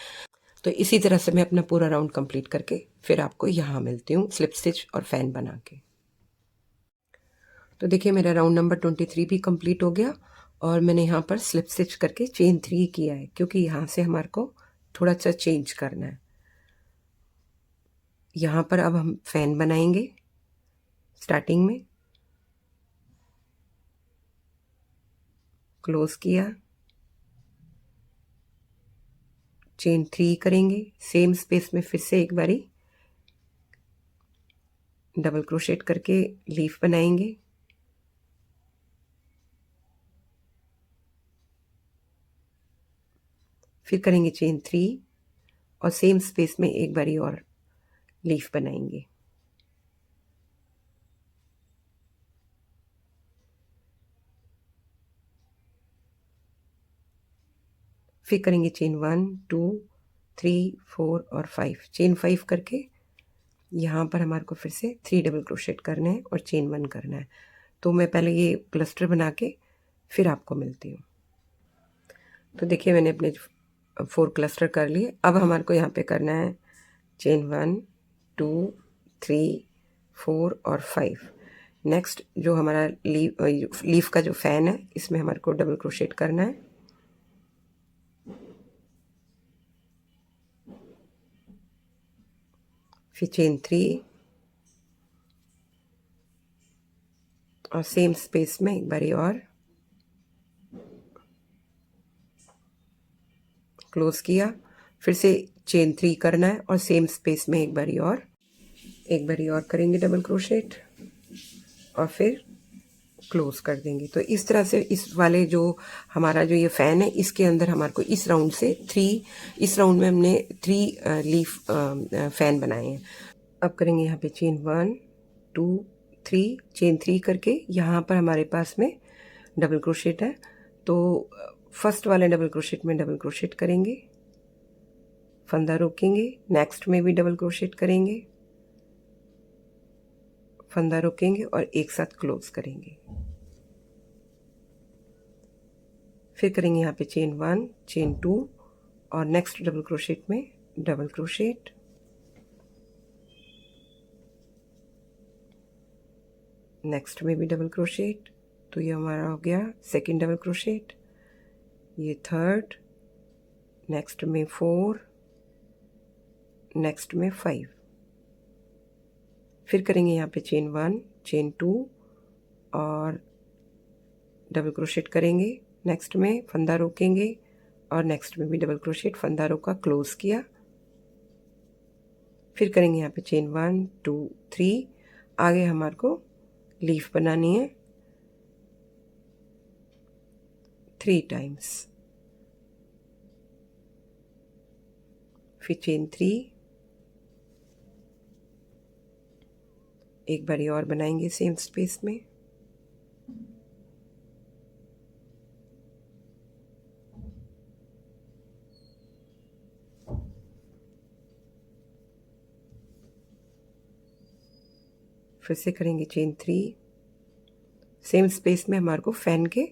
तो इसी तरह से मैं अपना पूरा राउंड कंप्लीट करके फिर आपको यहाँ मिलती हूँ स्लिप स्टिच और फैन बना के। तो देखिए मेरा राउंड नंबर 23 भी कंप्लीट हो गया और मैंने यहाँ पर स्लिप स्टिच करके चेन 3 किया है, क्योंकि यहाँ से हमारे को थोड़ा सा चेंज करना है। यहाँ पर अब हम फैन बनाएंगे स्टार्टिंग में, क्लोज किया, चेन 3 करेंगे, सेम स्पेस में फिर से एक बारी डबल क्रोशेट करके लीफ बनाएंगे, फिर करेंगे चेन 3 और सेम स्पेस में एक बारी और लीफ बनाएंगे। फिर करेंगे चेन 1 2 3 4 और 5, चेन 5 करके यहाँ पर हमारे को फिर से 3 डबल क्रोशेट करने हैं और चेन 1 करना है। तो मैं पहले ये क्लस्टर बना के फिर आपको मिलती हूँ। तो देखिए मैंने अपने 4 क्लस्टर कर लिए। अब हमारे को यहाँ पे करना है चेन 1 2 3 4 और 5। नेक्स्ट जो हमारा लीफ का जो फैन है इसमें हमारे को डबल क्रोशेट करना है। फिर चेन 3 और सेम स्पेस में एक बारी और क्लोज किया, फिर से चेन 3 करना है और सेम स्पेस में एक बारी और करेंगे डबल क्रोशेट और फिर क्लोज कर देंगे। तो इस तरह से इस वाले जो हमारा जो ये फैन है इसके अंदर हमारे को इस राउंड से 3, इस राउंड में हमने 3 लीफ फैन बनाए हैं। अब करेंगे यहाँ पे चेन 1 2 3, चेन 3 करके यहाँ पर हमारे पास में डबल क्रोशेट है। तो फर्स्ट वाले डबल क्रोशेट में डबल क्रोशेट करेंगे, फंदा रोकेंगे, नेक्स्ट में भी डबल क्रोशेट करेंगे, फंदा रोकेंगे और एक साथ क्लोज करेंगे। फिर करेंगे यहाँ पे चेन 1 चेन 2 और नेक्स्ट डबल क्रोशेट में डबल क्रोशेट, नेक्स्ट में भी डबल क्रोशेट। तो ये हमारा हो गया सेकंड डबल क्रोशेट, ये थर्ड, नेक्स्ट में 4, नेक्स्ट में 5। फिर करेंगे यहाँ पे चेन 1 चेन 2 और डबल क्रोशेट करेंगे, नेक्स्ट में फंदा रोकेंगे और नेक्स्ट में भी डबल क्रोशेट, फंदा रोका, क्लोज किया। फिर करेंगे यहाँ पे चेन 1 2 3, आगे हमारे को लीफ बनानी है 3 टाइम्स। फिर चेन 3, एक बारी और बनाएंगे सेम स्पेस में, फिर से करेंगे चेन 3, सेम स्पेस में हमारे को फैन के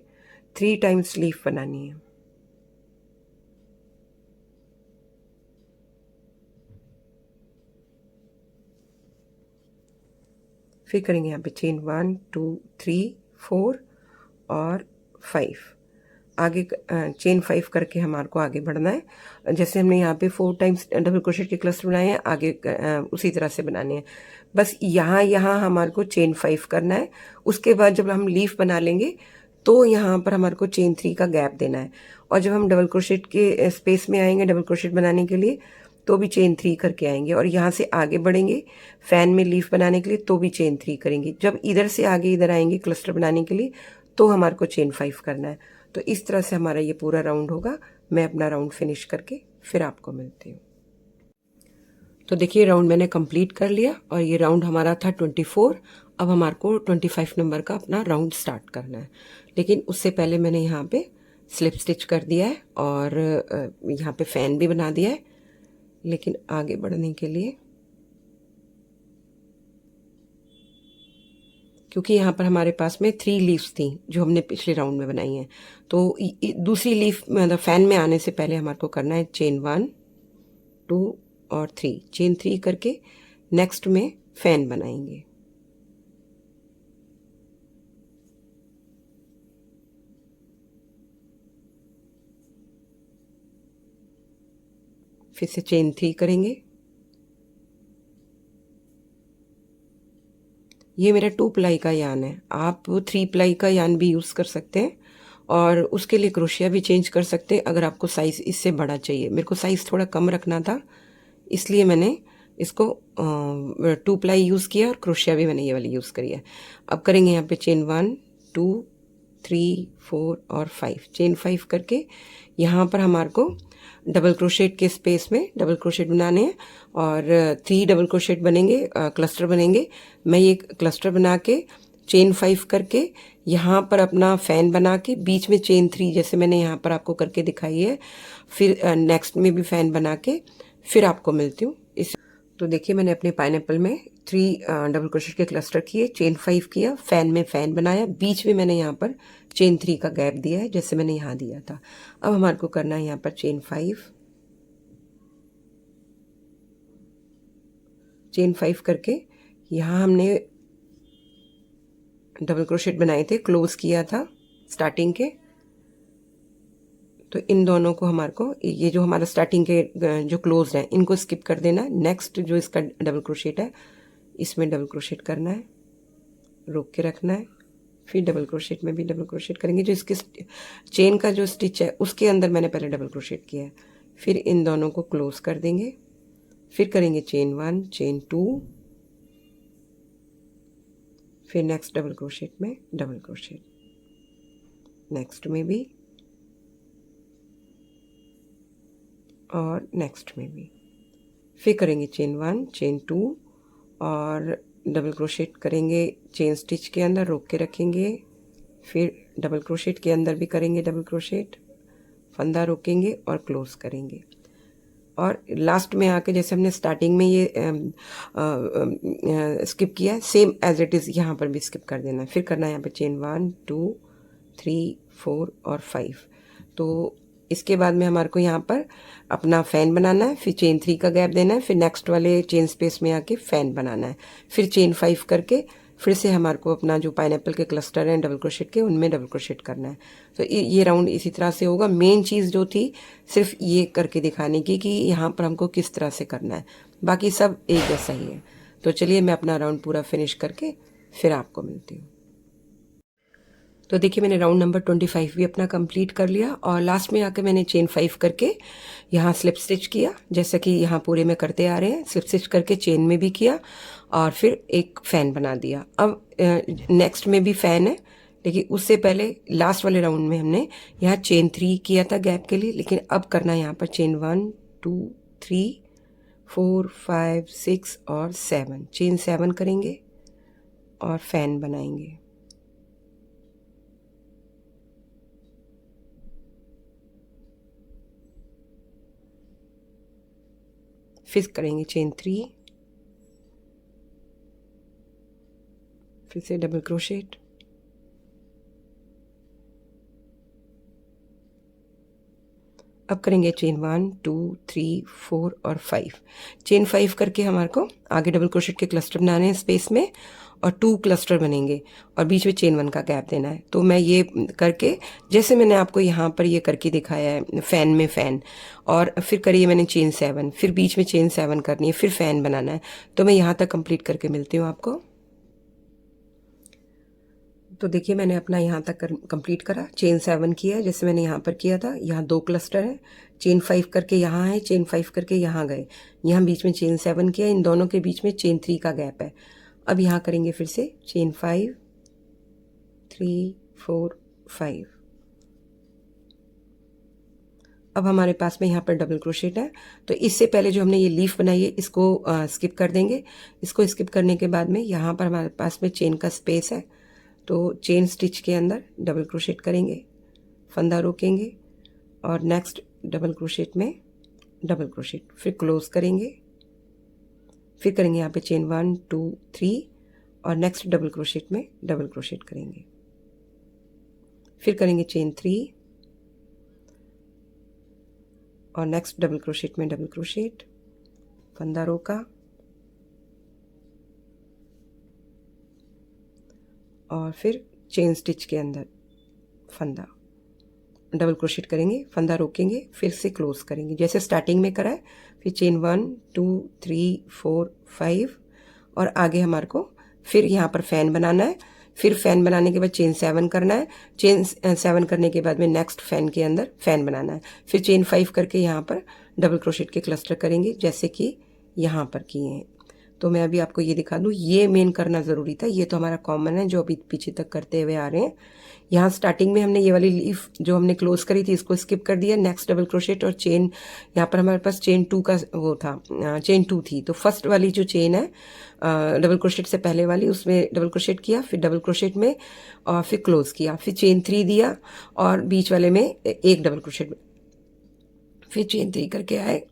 3 टाइम्स लीफ बनानी है। फिर करेंगे यहाँ पे चेन 1 2 3 4 और 5, आगे चेन 5 करके हमारे को आगे बढ़ना है। जैसे हमने यहाँ पे 4 टाइम्स डबल क्रोशेट के क्लस्टर बनाए हैं, आगे उसी तरह से बनाने हैं। बस यहाँ हमारे को चेन 5 करना है। उसके बाद जब हम लीफ बना लेंगे तो यहाँ पर हमारे को चेन 3 का गैप देना है, और जब हम डबल क्रोशेट के स्पेस में आएंगे डबल क्रोशेट बनाने के लिए तो भी चेन 3 करके आएंगे, और यहाँ से आगे बढ़ेंगे फैन में लीफ बनाने के लिए तो भी चेन 3 करेंगे। जब इधर से आगे इधर आएंगे क्लस्टर बनाने के लिए तो हमारे को चेन 5 करना है। तो इस तरह से हमारा ये पूरा राउंड होगा। मैं अपना राउंड फिनिश करके फिर आपको मिलती हूँ। तो देखिए राउंड मैंने कंप्लीट कर लिया और ये राउंड हमारा था 24। अब हमारे को 25 नंबर का अपना राउंड स्टार्ट करना है, लेकिन उससे पहले मैंने यहाँ पे स्लिप स्टिच कर दिया है और यहाँ पे फैन भी बना दिया है। लेकिन आगे बढ़ने के लिए, क्योंकि यहाँ पर हमारे पास में 3 लीव्स थी जो हमने पिछले राउंड में बनाई हैं, तो दूसरी लीफ मतलब फैन में आने से पहले हमारे को करना है चेन 1 2 और 3, चेन 3 करके नेक्स्ट में फैन बनाएंगे। फिर से चेन 3 करेंगे। ये मेरा 2 प्लाई का यान है, आप 3 प्लाई का यान भी यूज़ कर सकते हैं और उसके लिए क्रोशिया भी चेंज कर सकते हैं अगर आपको साइज़ इससे बड़ा चाहिए। मेरे को साइज़ थोड़ा कम रखना था, इसलिए मैंने इसको 2 प्लाई यूज़ किया और क्रोशिया भी मैंने ये वाली यूज़ करी है। अब करेंगे यहाँ पे चेन 1 2 3 4 और 5, चेन 5 करके यहाँ पर हमारे को डबल क्रोशेट के स्पेस में डबल क्रोशेट बनाने हैं और 3 डबल क्रोशेट बनेंगे, क्लस्टर बनेंगे। मैं ये क्लस्टर बना के चेन 5 करके यहाँ पर अपना फैन बना के बीच में चेन 3 जैसे मैंने यहाँ पर आपको करके दिखाई है, फिर नेक्स्ट में भी फैन बना के फिर आपको मिलती हूँ इस। तो देखिए मैंने अपने पाइनएप्पल में 3 डबल क्रोशेट के क्लस्टर किए, चेन 5 किया, फैन में फैन बनाया, बीच में मैंने यहाँ पर चेन 3 का गैप दिया है जैसे मैंने यहाँ दिया था। अब हमारे को करना है यहाँ पर चेन 5 करके यहाँ हमने डबल क्रोशेट बनाए थे, क्लोज किया था स्टार्टिंग के। तो इन दोनों को हमारे को, ये जो हमारा स्टार्टिंग के जो क्लोज है इनको स्किप कर देना है। नेक्स्ट जो इसका डबल क्रोशेट है इसमें डबल क्रोशेट करना है, रोक के रखना है, फिर डबल क्रोशेट में भी डबल क्रोशेट करेंगे। जो इसके चेन का जो स्टिच है उसके अंदर मैंने पहले डबल क्रोशेट किया है, फिर इन दोनों को क्लोज कर देंगे, फिर करेंगे चेन 1 चेन 2, फिर नेक्स्ट डबल क्रोशेट में डबल क्रोशेट, नेक्स्ट में भी और नेक्स्ट में भी, फिर करेंगे चेन 1 चेन 2 और डबल क्रोशेट करेंगे चेन स्टिच के अंदर, रोक के रखेंगे, फिर डबल क्रोशेट के अंदर भी करेंगे डबल क्रोशेट, फंदा रोकेंगे और क्लोज करेंगे। और लास्ट में आके जैसे हमने स्टार्टिंग में ये स्किप किया है सेम एज इट इज़ यहाँ पर भी स्किप कर देना है। फिर करना है यहाँ पे चेन 1 2 3 4 और 5। तो इसके बाद में हमारे को यहाँ पर अपना फैन बनाना है, फिर चेन 3 का गैप देना है, फिर नेक्स्ट वाले चेन स्पेस में आके फैन बनाना है, फिर चेन 5 करके फिर से हमारे को अपना जो पाइनएप्पल के क्लस्टर हैं डबल क्रोशेट के उनमें डबल क्रोशेट करना है। तो ये राउंड इसी तरह से होगा। मेन चीज़ जो थी सिर्फ ये करके दिखाने की कि यहाँ पर हमको किस तरह से करना है, बाकी सब एक जैसा ही है। तो चलिए मैं अपना राउंड पूरा फिनिश करके फिर आपको मिलती हूँ। तो देखिए मैंने राउंड नंबर 25 भी अपना कंप्लीट कर लिया और लास्ट में आकर मैंने चेन 5 करके यहाँ स्लिप स्टिच किया, जैसा कि यहाँ पूरे में करते आ रहे हैं। स्लिप स्टिच करके चेन में भी किया और फिर एक फैन बना दिया। अब नेक्स्ट में भी फैन है, लेकिन उससे पहले लास्ट वाले राउंड में हमने यहाँ चेन 3 किया था गैप के लिए, लेकिन अब करना है यहाँ पर चेन 1 2 3 4 5 6 और 7, चेन 7 करेंगे और फैन बनाएंगे। फिर करेंगे चेन 3, फिर से डबल क्रोशेट, अब करेंगे चेन 1 2 3 4 और 5। चेन 5 करके हमारे को आगे डबल क्रोशेट के क्लस्टर बनाने हैं स्पेस में और 2 क्लस्टर बनेंगे और बीच में चेन 1 का गैप देना है। तो मैं ये करके जैसे मैंने आपको यहाँ पर ये करके दिखाया है फैन में फैन, और फिर करिए मैंने चेन 7, फिर बीच में चेन 7 करनी है, फिर फैन बनाना है। तो मैं यहाँ तक कंप्लीट करके मिलती हूँ आपको। तो देखिए मैंने अपना यहाँ तक कंप्लीट करा, चेन 7 किया जैसे मैंने यहाँ पर किया था। यहाँ 2 क्लस्टर है, चेन 5 करके यहाँ है, चेन 5 करके यहाँ गए, यहाँ बीच में चेन 7 किया, इन दोनों के बीच में चेन 3 का गैप है। अब यहाँ करेंगे फिर से चेन 5 3 4 5। अब हमारे पास में यहाँ पर डबल क्रोशेट है, तो इससे पहले जो हमने ये लीफ बनाई है इसको स्किप कर देंगे। इसको स्किप करने के बाद में यहाँ पर हमारे पास में चेन का स्पेस है, तो चेन स्टिच के अंदर डबल क्रोशेट करेंगे, फंदा रोकेंगे और नेक्स्ट डबल क्रोशेट में डबल क्रोशेट, फिर क्लोज करेंगे, फिर करेंगे यहाँ पे चेन 1 2 3 और नेक्स्ट डबल क्रोशेट में डबल क्रोशेट करेंगे, फिर करेंगे चेन 3 और नेक्स्ट डबल क्रोशेट में डबल क्रोशेट, फंदा रोका और फिर चेन स्टिच के अंदर फंदा, डबल क्रोशेट करेंगे, फंदा रोकेंगे, फिर से क्लोज करेंगे जैसे स्टार्टिंग में करा है। फिर चेन 1 2 3 4 5 और आगे हमारे को फिर यहाँ पर फैन बनाना है। फिर फैन बनाने के बाद चेन 7 करना है, चेन 7 करने के बाद में नेक्स्ट फैन के अंदर फैन बनाना है। फिर चेन 5 करके यहाँ पर डबल क्रोशेट के क्लस्टर करेंगे जैसे कि यहाँ पर किए हैं। तो मैं अभी आपको ये दिखा दूँ, ये मेन करना ज़रूरी था, ये तो हमारा कॉमन है जो अभी पीछे तक करते हुए आ रहे हैं। यहाँ स्टार्टिंग में हमने ये वाली लीफ जो हमने क्लोज करी थी इसको स्किप कर दिया, नेक्स्ट डबल क्रोशेट और चेन, यहाँ पर हमारे पास चेन 2 का वो था, चेन 2 थी, तो फर्स्ट वाली जो चेन है डबल क्रोशेट से पहले वाली, उसमें डबल क्रोशेट किया, फिर डबल क्रोशेट में और फिर क्लोज किया, फिर चेन 3 दिया और बीच वाले में एक डबल क्रोशेट, फिर चेन 3 करके आए,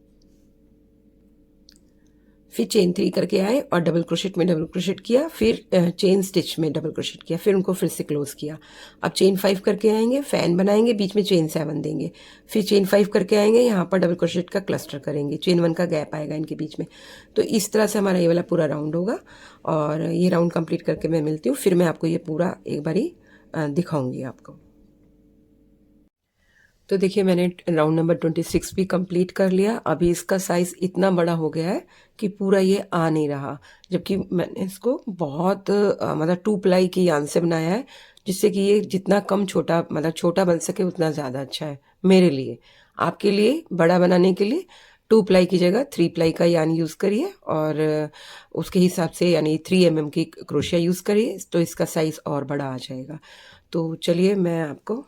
फिर चेन 3 करके आए और डबल क्रोशेट में डबल क्रोशेट किया, फिर चेन स्टिच में डबल क्रोशेट किया, फिर उनको फिर से क्लोज किया। अब चेन 5 करके आएंगे, फैन बनाएंगे, बीच में चेन 7 देंगे, फिर चेन 5 करके आएंगे, यहाँ पर डबल क्रोशेट का क्लस्टर करेंगे, चेन 1 का गैप आएगा इनके बीच में। तो इस तरह से हमारा ये वाला पूरा राउंड होगा और ये राउंड कंप्लीट करके मैं मिलती हूँ, फिर मैं आपको ये पूरा एक बारी दिखाऊंगी आपको। तो देखिए मैंने राउंड नंबर 26 भी कंप्लीट कर लिया। अभी इसका साइज़ इतना बड़ा हो गया है कि पूरा ये आ नहीं रहा, जबकि मैंने इसको बहुत मतलब 2 प्लाई की यान से बनाया है, जिससे कि ये जितना कम छोटा मतलब छोटा बन सके उतना ज़्यादा अच्छा है मेरे लिए। आपके लिए बड़ा बनाने के लिए 2 प्लाई की जगह 3 प्लाई का यान यूज़ करिए और उसके हिसाब से यानी 3 mm की क्रोशिया यूज़ करिए, तो इसका साइज़ और बड़ा आ जाएगा। तो चलिए मैं आपको,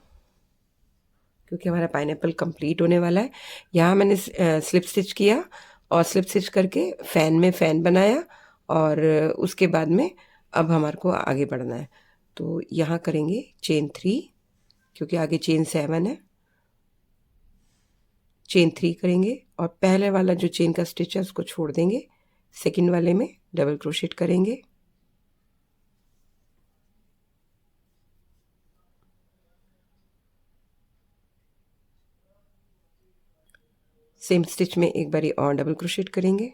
क्योंकि हमारा पाइनएप्पल कंप्लीट होने वाला है, यहाँ मैंने स्लिप स्टिच किया और स्लिप स्टिच करके फ़ैन में फ़ैन बनाया और उसके बाद में अब हमारे को आगे बढ़ना है। तो यहाँ करेंगे चेन 3, क्योंकि आगे चेन 7 है, चेन 3 करेंगे और पहले वाला जो चेन का स्टिच है उसको छोड़ देंगे, सेकंड वाले में डबल क्रोशेट करेंगे, सेम स्टिच में एक बारी और डबल क्रोशेट करेंगे,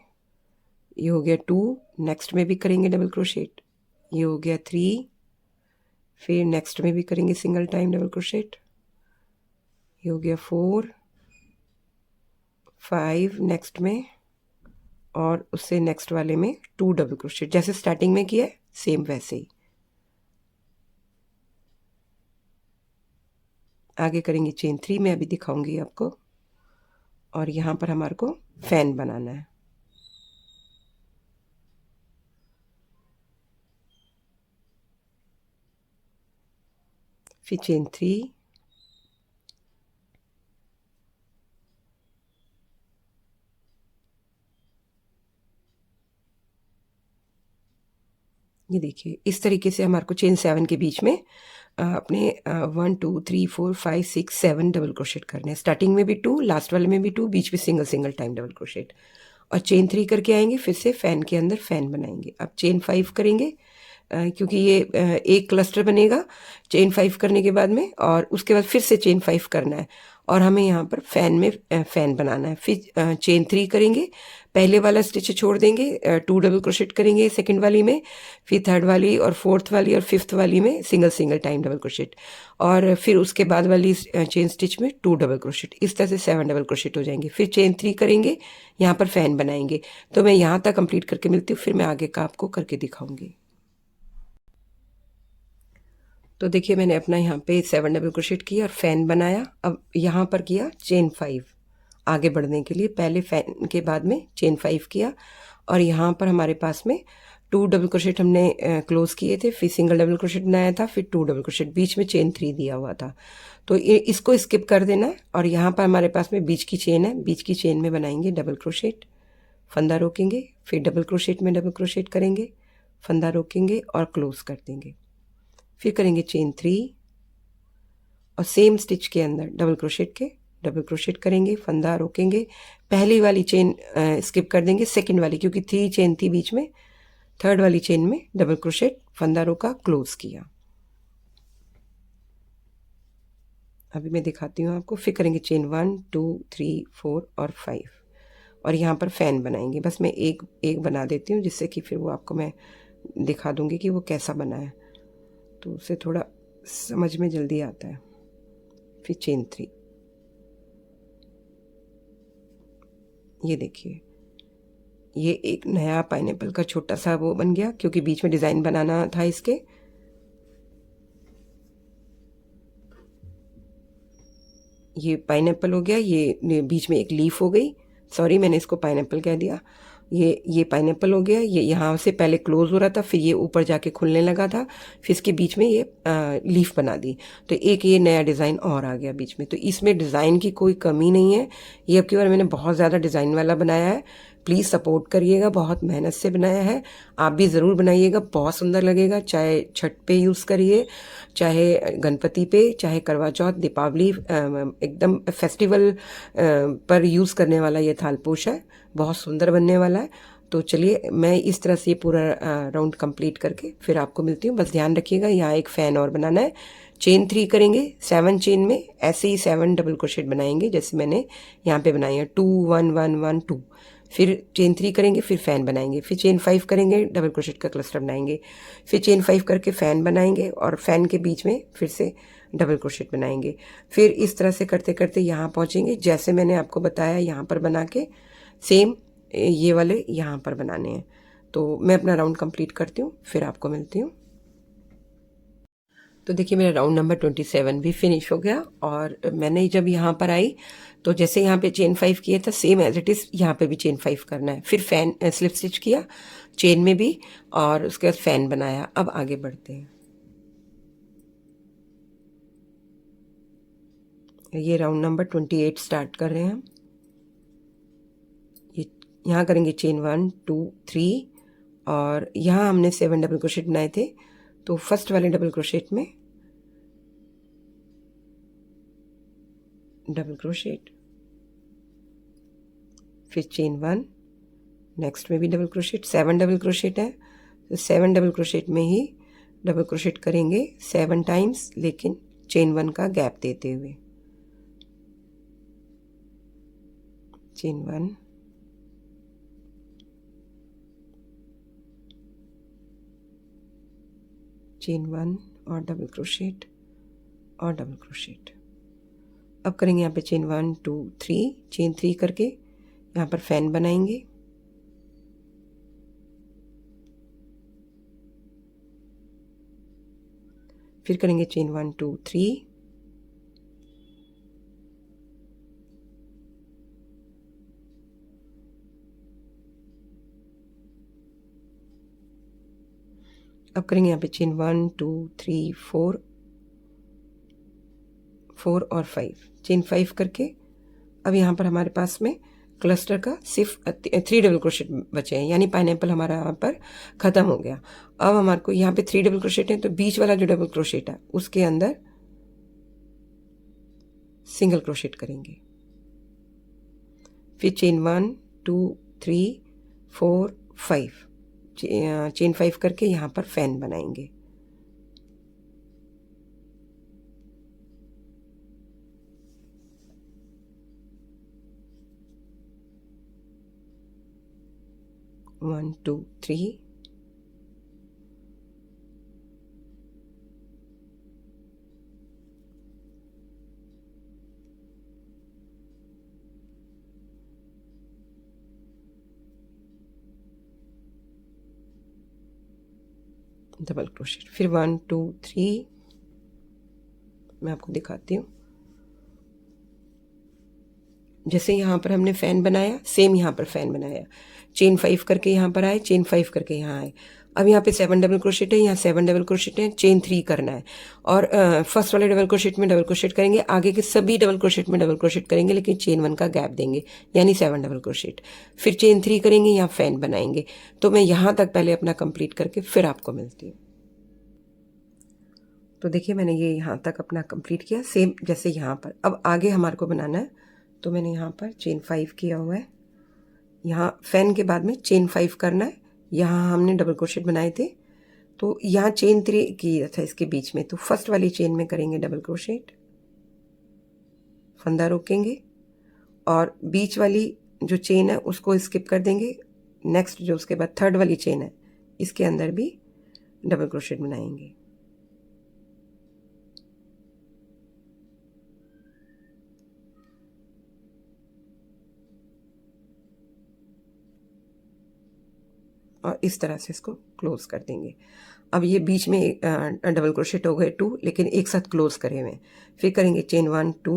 ये हो गया 2, नेक्स्ट में भी करेंगे डबल क्रोशेट, ये हो गया 3, फिर नेक्स्ट में भी करेंगे सिंगल टाइम डबल क्रोशेट, ये हो गया 4, 5 नेक्स्ट में और उससे नेक्स्ट वाले में 2 डबल क्रोशेट, जैसे स्टार्टिंग में किया है सेम वैसे ही। आगे करेंगे चेन 3, मैं अभी दिखाऊंगी आपको, और यहाँ पर हमारे को फैन बनाना है। फिर चेन 3, ये देखिए इस तरीके से हमारे को चेन 7 के बीच में अपने 1 2 3 4 5 6 7 डबल क्रोशेट करने हैं। स्टार्टिंग में भी 2, लास्ट वाले में भी 2, बीच में single single time double crochet और चेन 3 करके आएंगे, फिर से फैन के अंदर फैन बनाएंगे। अब चेन 5 करेंगे, क्योंकि ये एक क्लस्टर बनेगा चेन 5 करने के बाद में, और उसके बाद फिर से चेन 5 करना है और हमें यहाँ पर फैन में फैन बनाना है। फिर चेन 3 करेंगे, पहले वाला स्टिच छोड़ देंगे, 2 डबल क्रोशेट करेंगे सेकंड वाली में, फिर थर्ड वाली और फोर्थ वाली और फिफ्थ वाली में single single time double crochet, और फिर उसके बाद वाली चेन स्टिच में 2 डबल क्रोशेट, इस तरह से 7 डबल क्रोशेट हो जाएंगे। फिर चेन 3 करेंगे, यहाँ पर फैन बनाएंगे। तो मैं यहाँ तक कंप्लीट करके मिलती हूँ, फिर मैं आगे का आपको करके दिखाऊंगी। तो देखिए मैंने अपना यहाँ पे 7 डबल क्रोशेट किया और फैन बनाया। अब यहाँ पर किया चेन 5 आगे बढ़ने के लिए, पहले फैन के बाद में चेन 5 किया और यहाँ पर हमारे पास में 2 डबल क्रोशेट हमने क्लोज किए थे, फिर सिंगल डबल क्रोशेट बनाया था, फिर 2 डबल क्रोशेट, बीच में चेन 3 दिया हुआ था। तो इसको स्किप कर देना है और यहाँ पर हमारे पास में बीच की चेन है, बीच की चेन में बनाएंगे डबल क्रोशेट, फंदा रोकेंगे, फिर डबल क्रोशेट में डबल क्रोशेट करेंगे, फंदा रोकेंगे और क्लोज कर देंगे। फिर करेंगे चेन 3 और सेम स्टिच के अंदर डबल क्रोशेट करेंगे, फंदा रोकेंगे, पहली वाली चेन स्किप कर देंगे, सेकंड वाली क्योंकि 3 चेन थी बीच में, थर्ड वाली चेन में डबल क्रोशेट, फंदा रोका, क्लोज किया। अभी मैं दिखाती हूँ आपको। फिर करेंगे चेन 1 2 3 4 और 5 और यहाँ पर फैन बनाएंगे। बस मैं एक एक बना देती हूँ जिससे कि फिर वो आपको मैं दिखा दूंगी कि वो कैसा बना है, तो उसे थोड़ा समझ में जल्दी आता है। फिर चेन 3, ये देखिए ये एक नया पाइनएप्पल का छोटा सा वो बन गया, क्योंकि बीच में डिज़ाइन बनाना था इसके। ये पाइनएप्पल हो गया, ये बीच में एक लीफ हो गई, सॉरी मैंने इसको पाइनएप्पल कह दिया। ये पाइनएप्पल हो गया, ये यहाँ से पहले क्लोज हो रहा था, फिर ये ऊपर जाके खुलने लगा था, फिर इसके बीच में ये लीफ बना दी, तो एक ये नया डिज़ाइन और आ गया बीच में। तो इसमें डिज़ाइन की कोई कमी नहीं है। ये अब की बार मैंने बहुत ज़्यादा डिज़ाइन वाला बनाया है, प्लीज़ सपोर्ट करिएगा, बहुत मेहनत से बनाया है, आप भी ज़रूर बनाइएगा, बहुत सुंदर लगेगा। चाहे छठ पे यूज़ करिए, चाहे गणपति पे, चाहे करवा चौथ, दीपावली, एकदम फेस्टिवल पर यूज़ करने वाला ये थालपोश है, बहुत सुंदर बनने वाला है। तो चलिए मैं इस तरह से ये पूरा राउंड कंप्लीट करके फिर आपको मिलती हूँ। बस ध्यान रखिएगा यहाँ एक फ़ैन और बनाना है, चेन 3 करेंगे, 7 चेन में ऐसे ही 7 डबल क्रोशेट बनाएंगे जैसे मैंने यहाँ पे बनाए हैं, 2 1 1 1 2, फिर चेन 3 करेंगे, फिर फ़ैन बनाएंगे, फिर चेन 5 करेंगे, डबल क्रोशेट का क्लस्टर बनाएंगे, फिर चेन 5 करके फ़ैन बनाएंगे और फ़ैन के बीच में फिर से डबल क्रोशेट बनाएंगे। फिर इस तरह से करते करते यहाँ पहुँचेंगे, जैसे मैंने आपको बताया यहाँ पर बना के सेम ये वाले यहाँ पर बनाने हैं। तो मैं अपना राउंड कंप्लीट करती हूँ, फिर आपको मिलती हूँ। तो देखिए मेरा राउंड नंबर 27 भी फिनिश हो गया, और मैंने जब यहाँ पर आई तो जैसे यहाँ पे चेन 5 किया था, सेम एज इट इज़ यहाँ पे भी चेन 5 करना है। फिर फ़ैन स्लिप स्टिच किया चेन में भी, और उसके बाद फ़ैन बनाया। अब आगे बढ़ते हैं। ये राउंड नंबर 28 स्टार्ट कर रहे हैं हम। ये यहाँ करेंगे चेन 1 2 3, और यहाँ हमने 7 डबल क्रोशेट बनाए थे, तो फर्स्ट वाले डबल क्रोशेट में डबल क्रोशेट, फिर चेन 1, नेक्स्ट में भी डबल क्रोशेट, 7 डबल क्रोशेट है, तो 7 डबल क्रोशेट में ही डबल क्रोशेट करेंगे 7 टाइम्स, लेकिन चेन 1 का गैप देते हुए। चेन 1, चेन 1 और डबल क्रोशेट और डबल क्रोशेट। अब करेंगे यहाँ पे चेन 1 2 3, चेन 3 करके यहाँ पर फ़ैन बनाएंगे, फिर करेंगे चेन 1 2 3, अब करेंगे यहाँ पे चेन 1 2 3 4 4 और 5, चेन 5 करके अब यहाँ पर हमारे पास में क्लस्टर का सिर्फ 3 डबल क्रोशेट बचे हैं, यानी पाइनएप्पल हमारा यहाँ पर ख़त्म हो गया। अब हमारे को यहाँ पे 3 डबल क्रोशेट है, तो बीच वाला जो डबल क्रोशेट है उसके अंदर सिंगल क्रोशेट करेंगे, फिर चेन 1 2 3 4 5, चेन 5 करके यहाँ पर फ़ैन बनाएंगे, one two three, double crochet, फिर 1 2 3, मैं आपको दिखाती हूँ। जैसे यहाँ पर हमने फ़ैन बनाया, सेम यहाँ पर फ़ैन बनाया, चेन 5 करके यहाँ पर आए, चेन 5 करके यहाँ आए। अब यहाँ पे 7 डबल क्रोशेट है, यहाँ 7 डबल क्रोशेट है, चेन 3 करना है, और फर्स्ट वाले डबल क्रोशेट में डबल क्रोशेट करेंगे, आगे के सभी डबल क्रोशेट में डबल क्रोशेट करेंगे, लेकिन चेन 1 का गैप देंगे, यानी 7 डबल क्रोशेट, फिर चेन 3 करेंगे, यहाँ फ़ैन बनाएंगे। तो मैं यहाँ तक पहले अपना कंप्लीट करके फिर आपको मिलती हूँ। तो देखिए मैंने ये यहाँ तक अपना कंप्लीट किया, सेम जैसे यहाँ पर। अब आगे हमारे को बनाना है, तो मैंने यहाँ पर चेन 5 किया हुआ है, यहाँ फ़ैन के बाद में चेन 5 करना है, यहाँ हमने डबल क्रोशेट बनाए थे, तो यहाँ चेन 3 किया था इसके बीच में, तो फर्स्ट वाली चेन में करेंगे डबल क्रोशेट, फंदा रोकेंगे, और बीच वाली जो चेन है उसको स्किप कर देंगे। नेक्स्ट जो उसके बाद थर्ड वाली चेन है, इसके अंदर भी डबल क्रोशेट बनाएंगे, और इस तरह से इसको क्लोज कर देंगे। अब ये बीच में डबल क्रोशेट हो गए 2, लेकिन एक साथ क्लोज करे हुए। फिर करेंगे चेन 1 2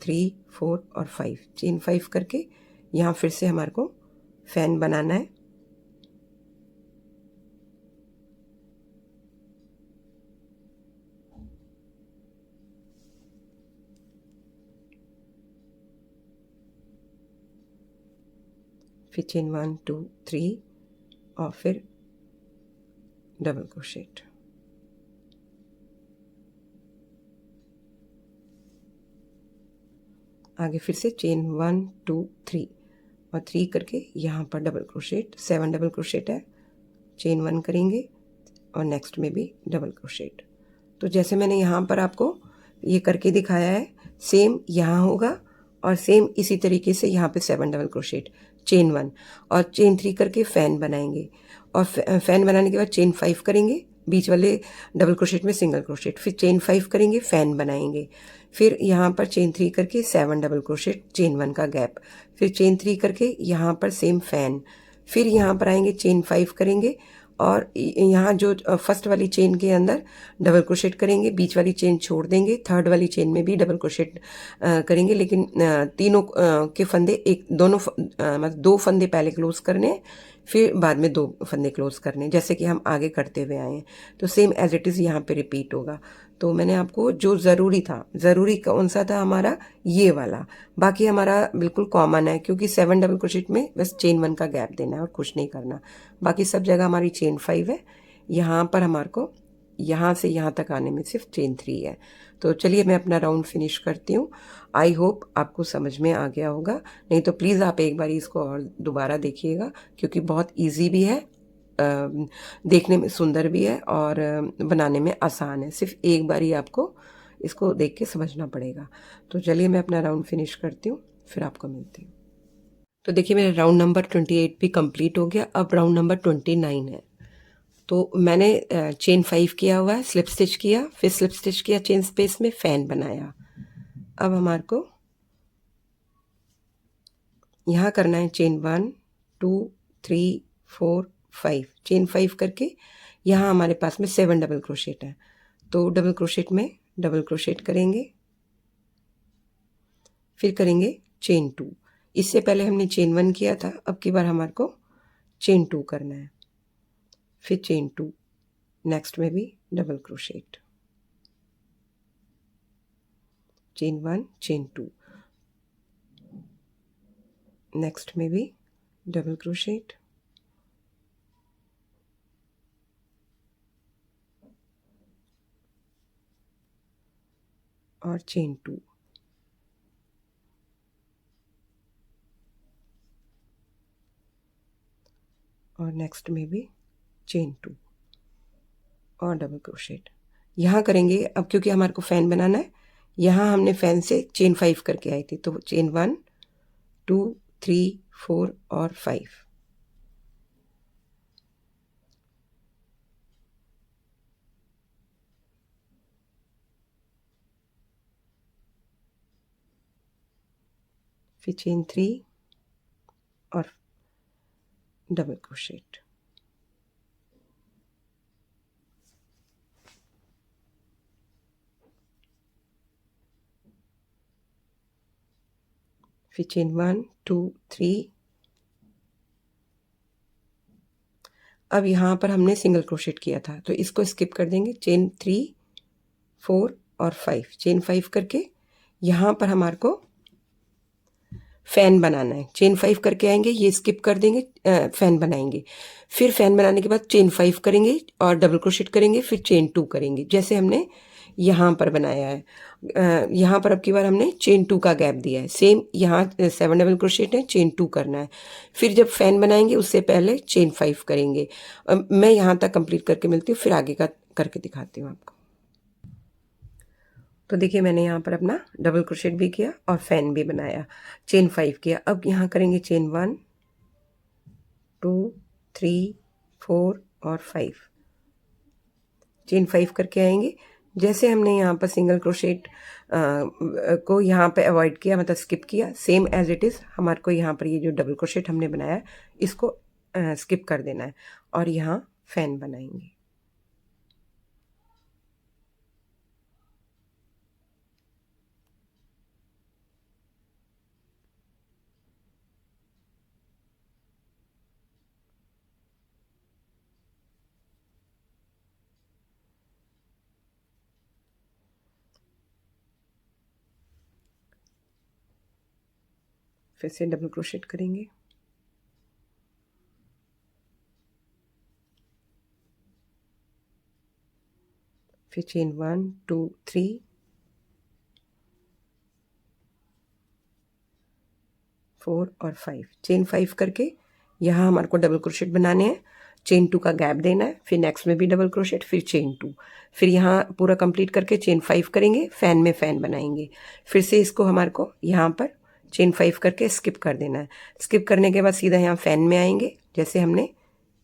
3 4 और 5, चेन 5 करके यहाँ फिर से हमारे को फ़ैन बनाना है, फिर चेन 1 2 3 और फिर डबल क्रोशेट। आगे फिर से चेन 1 2 3 और 3 करके यहाँ पर डबल क्रोशेट, 7 डबल क्रोशेट है, चेन 1 करेंगे और नेक्स्ट में भी डबल क्रोशेट। तो जैसे मैंने यहाँ पर आपको ये करके दिखाया है, सेम यहाँ होगा और सेम इसी तरीके से यहाँ पे 7 डबल क्रोशेट, चेन 1 और चेन 3 करके फैन बनाएंगे और फैन बनाने के बाद चेन 5 करेंगे, बीच वाले डबल क्रोशेट में सिंगल क्रोशेट, फिर चेन 5 करेंगे, फैन बनाएंगे, फिर यहाँ पर चेन 3 करके 7 डबल क्रोशेट, चेन 1 का गैप, फिर चेन 3 करके यहाँ पर सेम फैन, फिर यहाँ पर आएंगे चेन 5 करेंगे और यहाँ जो फर्स्ट वाली चेन के अंदर डबल क्रोशेट करेंगे, बीच वाली चेन छोड़ देंगे, थर्ड वाली चेन में भी डबल क्रोशेट करेंगे, लेकिन तीनों के फंदे एक दोनों मतलब 2 फंदे पहले क्लोज करने हैं, फिर बाद में 2 फंदे क्लोज करने हैं, जैसे कि हम आगे करते हुए आए हैं। तो सेम एज इट इज़ यहाँ पे रिपीट होगा। तो मैंने आपको जो ज़रूरी था, ज़रूरी कौन सा था हमारा, ये वाला, बाकी हमारा बिल्कुल कॉमन है क्योंकि 7 डबल क्रोशेट में बस चेन 1 का गैप देना है और कुछ नहीं करना, बाकी सब जगह हमारी चेन 5 है। यहाँ पर हमारे को यहाँ से यहाँ तक आने में सिर्फ चेन 3 है। तो चलिए मैं अपना राउंड फिनिश करती हूँ। आई होप आपको समझ में आ गया होगा, नहीं तो प्लीज़ आप एक बार इसको और दोबारा देखिएगा क्योंकि बहुत ईजी भी है, देखने में सुंदर भी है और बनाने में आसान है। सिर्फ एक बार ही आपको इसको देख के समझना पड़ेगा। तो चलिए मैं अपना राउंड फिनिश करती हूँ, फिर आपको मिलती हूँ। तो देखिए मेरा राउंड नंबर 28 भी कंप्लीट हो गया, अब राउंड नंबर 29 है। तो मैंने चेन 5 किया हुआ है, स्लिप स्टिच किया, फिर स्लिप स्टिच किया चेन स्पेस में, फैन बनाया। अब हमारे को यहाँ करना है चेन 1 2 3 4 5, चेन 5 करके यहाँ हमारे पास में 7 डबल क्रोशेट है, तो डबल क्रोशेट में डबल क्रोशेट करेंगे, फिर करेंगे चेन 2। इससे पहले हमने चेन 1 किया था, अब की बार हमारे को चेन 2 करना है, फिर चेन 2, नेक्स्ट में भी double crochet, chain 1 chain 2, next में भी डबल क्रोशेट, और चेन 2, और नेक्स्ट में भी चेन 2 और डबल क्रोशेट। यहाँ करेंगे अब क्योंकि हमारे को फैन बनाना है, यहाँ हमने फैन से चेन 5 करके आई थी, तो चेन 1 2 3 4 और 5, फिर चेन 3 और डबल क्रोशेट, फिर चेन 1 2 3। अब यहाँ पर हमने सिंगल क्रोशेट किया था तो इसको स्किप कर देंगे, चेन 3 4 और 5, चेन 5 करके यहाँ पर हमारे को फैन बनाना है, चेन 5 करके आएंगे, ये स्किप कर देंगे, फैन बनाएंगे, फिर फैन बनाने के बाद चेन 5 करेंगे और डबल क्रोशेट करेंगे, फिर चेन 2 करेंगे जैसे हमने यहाँ पर बनाया है। यहाँ पर अब की बार हमने चेन 2 का गैप दिया है, सेम यहाँ 7 डबल क्रोशेट है, चेन 2 करना है, फिर जब फैन बनाएंगे उससे पहले चेन 5 करेंगे। मैं यहाँ तक कंप्लीट करके मिलती हूँ, फिर आगे का करके दिखाती हूँ आपको। तो देखिए मैंने यहाँ पर अपना डबल क्रोशेट भी किया और फैन भी बनाया, चेन 5 किया। अब यहाँ करेंगे चेन 1 2 3 4 और 5, चेन 5 करके आएंगे, जैसे हमने यहाँ पर सिंगल क्रोशेट को यहाँ पे अवॉइड किया, मतलब स्किप किया, सेम एज इट इज़ हमारे को यहाँ पर ये जो डबल क्रोशेट हमने बनाया इसको स्किप कर देना है और यहाँ फैन बनाएंगे। फिर से डबल क्रोशेट करेंगे, फिर चेन 1 2 3, 4 और 5, चेन 5 करके यहाँ हमारे को डबल क्रोशेट बनाने हैं, चेन 2 का गैप देना है, फिर नेक्स्ट में भी डबल क्रोशेट, फिर चेन 2, फिर यहाँ पूरा कंप्लीट करके चेन 5 करेंगे, फैन में फैन बनाएंगे, फिर से इसको हमारे को यहाँ पर चेन 5 करके स्किप कर देना है। स्किप करने के बाद सीधा यहाँ फैन में आएंगे जैसे हमने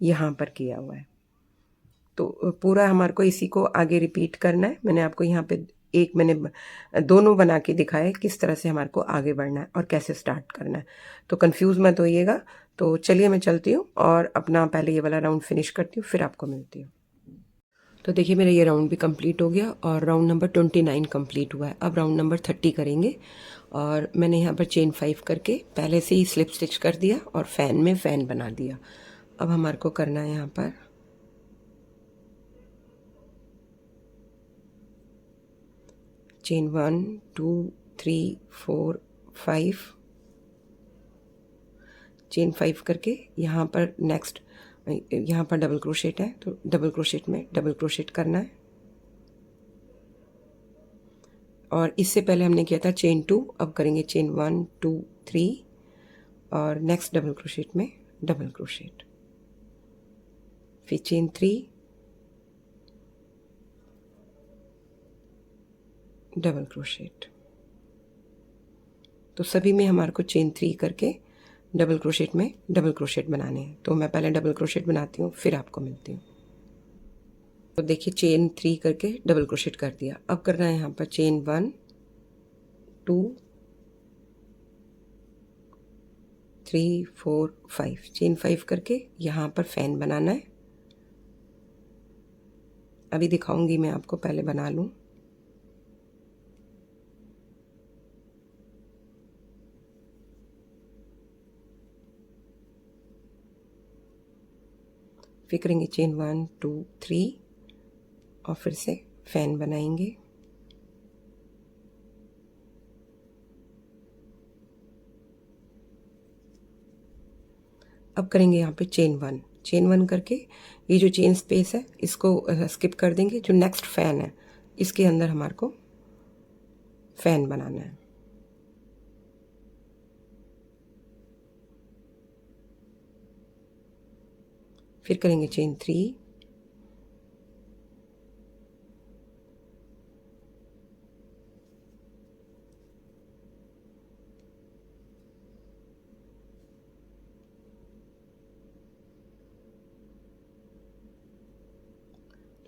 यहाँ पर किया हुआ है। तो पूरा हमारे को इसी को आगे रिपीट करना है। मैंने आपको यहाँ पे मैंने दोनों बना के दिखाया है किस तरह से हमारे को आगे बढ़ना है और कैसे स्टार्ट करना है, तो कंफ्यूज मत होइएगा। तो चलिए मैं चलती हूँ और अपना पहले ये वाला राउंड फिनिश करती हूँ, फिर आपको मिलती हूँ। तो देखिए मेरा ये राउंड भी कंप्लीट हो गया और राउंड नंबर 29 कंप्लीट हुआ है। अब राउंड नंबर 30 करेंगे और मैंने यहाँ पर चेन 5 करके पहले से ही स्लिप स्टिच कर दिया और फैन में फैन बना दिया। अब हमारे को करना है यहाँ पर चेन 1 2 3 4 5, चेन 5 करके यहाँ पर नेक्स्ट यहाँ पर डबल क्रोशेट है तो डबल क्रोशेट में डबल क्रोशेट करना है। और इससे पहले हमने किया था चेन 2, अब करेंगे चेन 1 2 3 और नेक्स्ट डबल क्रोशेट में डबल क्रोशेट, फिर चेन 3 डबल क्रोशेट। तो सभी में हमारे को चेन 3 करके डबल क्रोशेट में डबल क्रोशेट बनाने हैं। तो मैं पहले डबल क्रोशेट बनाती हूँ फिर आपको मिलती हूँ। तो देखिए चेन 3 करके डबल क्रोशेट कर दिया। अब करना है यहाँ पर चेन 1 2 3 4 5, चेन 5 करके यहाँ पर फैन बनाना है। अभी दिखाऊंगी मैं आपको, पहले बना लूँ। फिर करेंगे चेन 1 2 3 और फिर से फैन बनाएंगे। अब करेंगे यहाँ पे चेन 1 करके ये जो चेन स्पेस है इसको स्किप कर देंगे। जो नेक्स्ट फैन है इसके अंदर हमारे को फैन बनाना है। फिर करेंगे चेन 3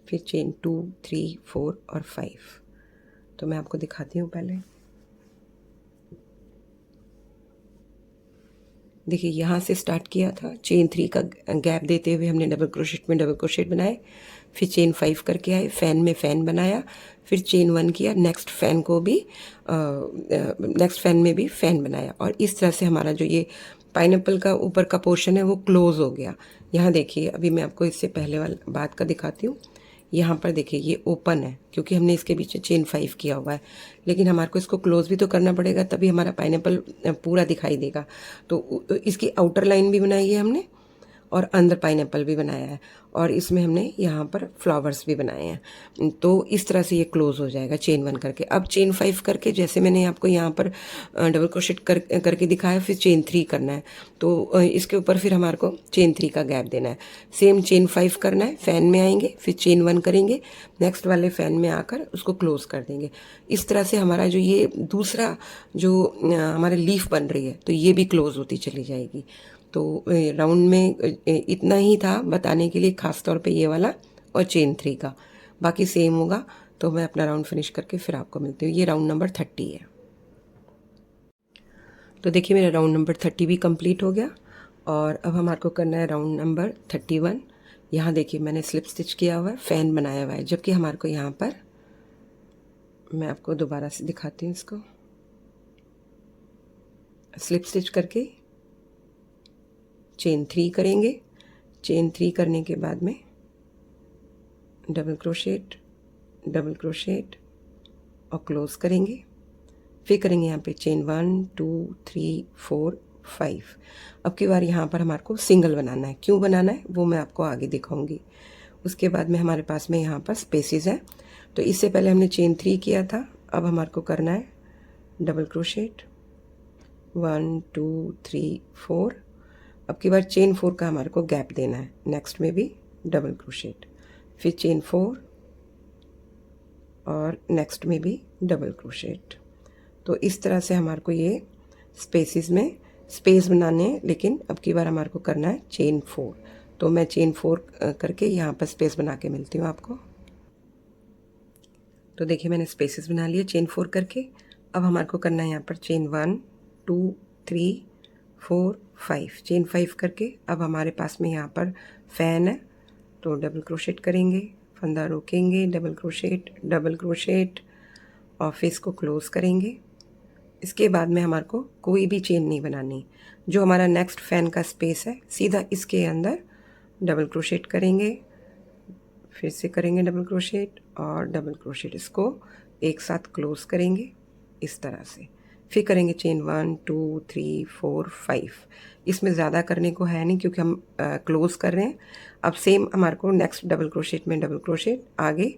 फिर चेन 2 3 4 और 5। तो मैं आपको दिखाती हूँ पहले। देखिए यहाँ से स्टार्ट किया था, चेन 3 का गैप देते हुए हमने डबल क्रोशेट में डबल क्रोशेट बनाए, फिर चेन 5 करके आए, फैन में फैन बनाया, फिर चेन 1 किया, नेक्स्ट फैन को भी नेक्स्ट फैन में भी फैन बनाया। और इस तरह से हमारा जो ये पाइनएप्पल का ऊपर का पोर्शन है वो क्लोज हो गया। यहाँ देखिए अभी मैं आपको इससे पहले वाला बात का दिखाती हूँ। यहाँ पर देखिए ये ओपन है क्योंकि हमने इसके पीछे चेन 5 किया हुआ है, लेकिन हमारे को इसको क्लोज भी तो करना पड़ेगा तभी हमारा पाइनएप्पल पूरा दिखाई देगा। तो इसकी आउटर लाइन भी बनाई है हमने और अंदर पाइनएप्पल भी बनाया है और इसमें हमने यहाँ पर फ्लावर्स भी बनाए हैं। तो इस तरह से ये क्लोज हो जाएगा चेन 1 करके। अब चेन 5 करके जैसे मैंने आपको यहाँ पर डबल क्रोशेट करके दिखाया, फिर चेन 3 करना है। तो इसके ऊपर फिर हमारे को चेन 3 का गैप देना है। सेम चेन 5 करना है, फैन में आएंगे, फिर चेन 1 करेंगे, नेक्स्ट वाले फैन में आकर उसको क्लोज कर देंगे। इस तरह से हमारा जो ये दूसरा जो हमारे लीफ बन रही है तो ये भी क्लोज होती चली जाएगी। तो राउंड में इतना ही था बताने के लिए, खास तौर पे ये वाला और चेन 3 का, बाकी सेम होगा। तो मैं अपना राउंड फिनिश करके फिर आपको मिलती हूँ। ये राउंड नंबर 30 है। तो देखिए मेरा राउंड नंबर 30 भी कंप्लीट हो गया और अब हमारे को करना है राउंड नंबर 31। यहाँ देखिए मैंने स्लिप स्टिच किया हुआ है, फैन बनाया हुआ है, जबकि हमारे को यहाँ पर, मैं आपको दोबारा से दिखाती हूँ, इसको स्लिप स्टिच करके चेन 3 करेंगे। चेन 3 करने के बाद में डबल क्रोशेट और क्लोज करेंगे। फिर करेंगे यहाँ पे चेन 1 2 3 4 5। अब की बार यहाँ पर हमारे को सिंगल बनाना है। क्यों बनाना है वो मैं आपको आगे दिखाऊंगी। उसके बाद में हमारे पास में यहाँ पर स्पेसेस हैं, तो इससे पहले हमने चेन 3 किया था, अब हमारे को करना है डबल क्रोशेट 1 2 3 4। अब की बार चेन 4 का हमारे को गैप देना है, नेक्स्ट में भी डबल क्रोशेट, फिर चेन 4 और नेक्स्ट में भी डबल क्रोशेट। तो इस तरह से हमारे को ये स्पेसिस में स्पेस बनाने हैं, लेकिन अब की बार हमारे को करना है चेन 4। तो मैं चेन 4 करके यहाँ पर स्पेस बना के मिलती हूँ आपको। तो देखिए मैंने स्पेसेस बना लिए चेन 4 करके। अब हमारे को करना है यहाँ पर चेन 1 2 3 4 5, चेन 5 करके। अब हमारे पास में यहाँ पर फैन है, तो डबल क्रोशेट करेंगे, फंदा रोकेंगे, डबल क्रोशेट और फिर इसको क्लोज करेंगे। इसके बाद में हमारे को कोई भी चेन नहीं बनानी। जो हमारा नेक्स्ट फैन का स्पेस है सीधा इसके अंदर डबल क्रोशेट करेंगे, फिर से करेंगे डबल क्रोशेट और डबल क्रोशेट, इसको एक साथ क्लोज करेंगे इस तरह से। फिर करेंगे चेन 1 2 3 4 5। इसमें ज़्यादा करने को है नहीं क्योंकि हम क्लोज कर रहे हैं। अब सेम हमारे को नेक्स्ट डबल क्रोशेट में डबल क्रोशेट, आगे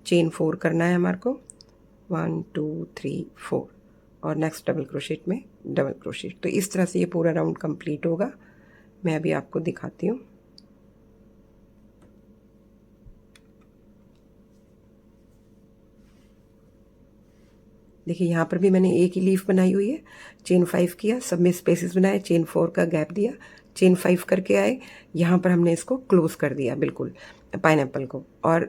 चेन 4 करना है हमारे को 1 2 3 4 और नेक्स्ट डबल क्रोशेट में डबल क्रोशेट। तो इस तरह से ये पूरा राउंड कंप्लीट होगा। मैं अभी आपको दिखाती हूँ। देखिए यहाँ पर भी मैंने एक ही लीफ बनाई हुई है, चेन 5 किया, सब में स्पेसेस बनाए, चेन 4 का गैप दिया, चेन 5 करके आए, यहाँ पर हमने इसको क्लोज कर दिया बिल्कुल पाइनएप्पल को, और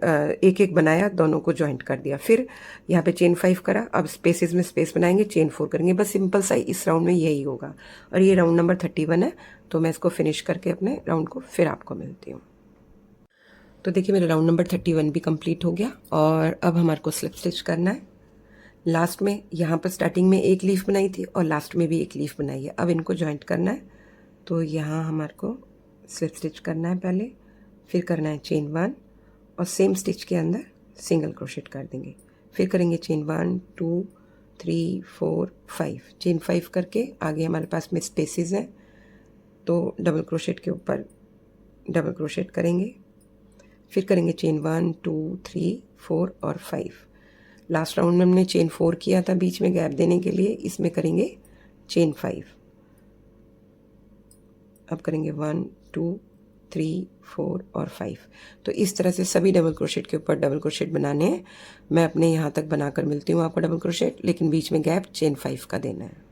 एक एक बनाया, दोनों को जॉइंट कर दिया। फिर यहाँ पे चेन 5 करा, अब स्पेसेस में स्पेस बनाएंगे, चेन 4 करेंगे। बस सिंपल सा इस राउंड में यही होगा। और ये राउंड नंबर 31 है। तो मैं इसको फिनिश करके अपने राउंड को फिर आपको मिलती हूँ। तो देखिए मेरा राउंड नंबर 31 भी कंप्लीट हो गया और अब हमारे को स्लिप स्टिच करना है। लास्ट में यहाँ पर स्टार्टिंग में एक लीफ बनाई थी और लास्ट में भी एक लीफ बनाई है। अब इनको जॉइंट करना है। तो यहाँ हमारे को स्लिप स्टिच करना है पहले, फिर करना है चेन 1 और सेम स्टिच के अंदर सिंगल क्रोशेट कर देंगे। फिर करेंगे चेन 1 2 3 4 5, चेन 5 करके आगे हमारे पास में स्पेसेस हैं, तो डबल क्रोशेट के ऊपर डबल क्रोशेट करेंगे। फिर करेंगे चेन 1 2 3 4 और 5। लास्ट राउंड में हमने चेन 4 किया था बीच में गैप देने के लिए, इसमें करेंगे चेन 5। अब करेंगे 1 2 3 4 और 5। तो इस तरह से सभी डबल क्रोशेट के ऊपर डबल क्रोशेट बनाने हैं। मैं अपने यहाँ तक बनाकर मिलती हूँ आपको डबल क्रोशेट, लेकिन बीच में गैप चेन 5 का देना है।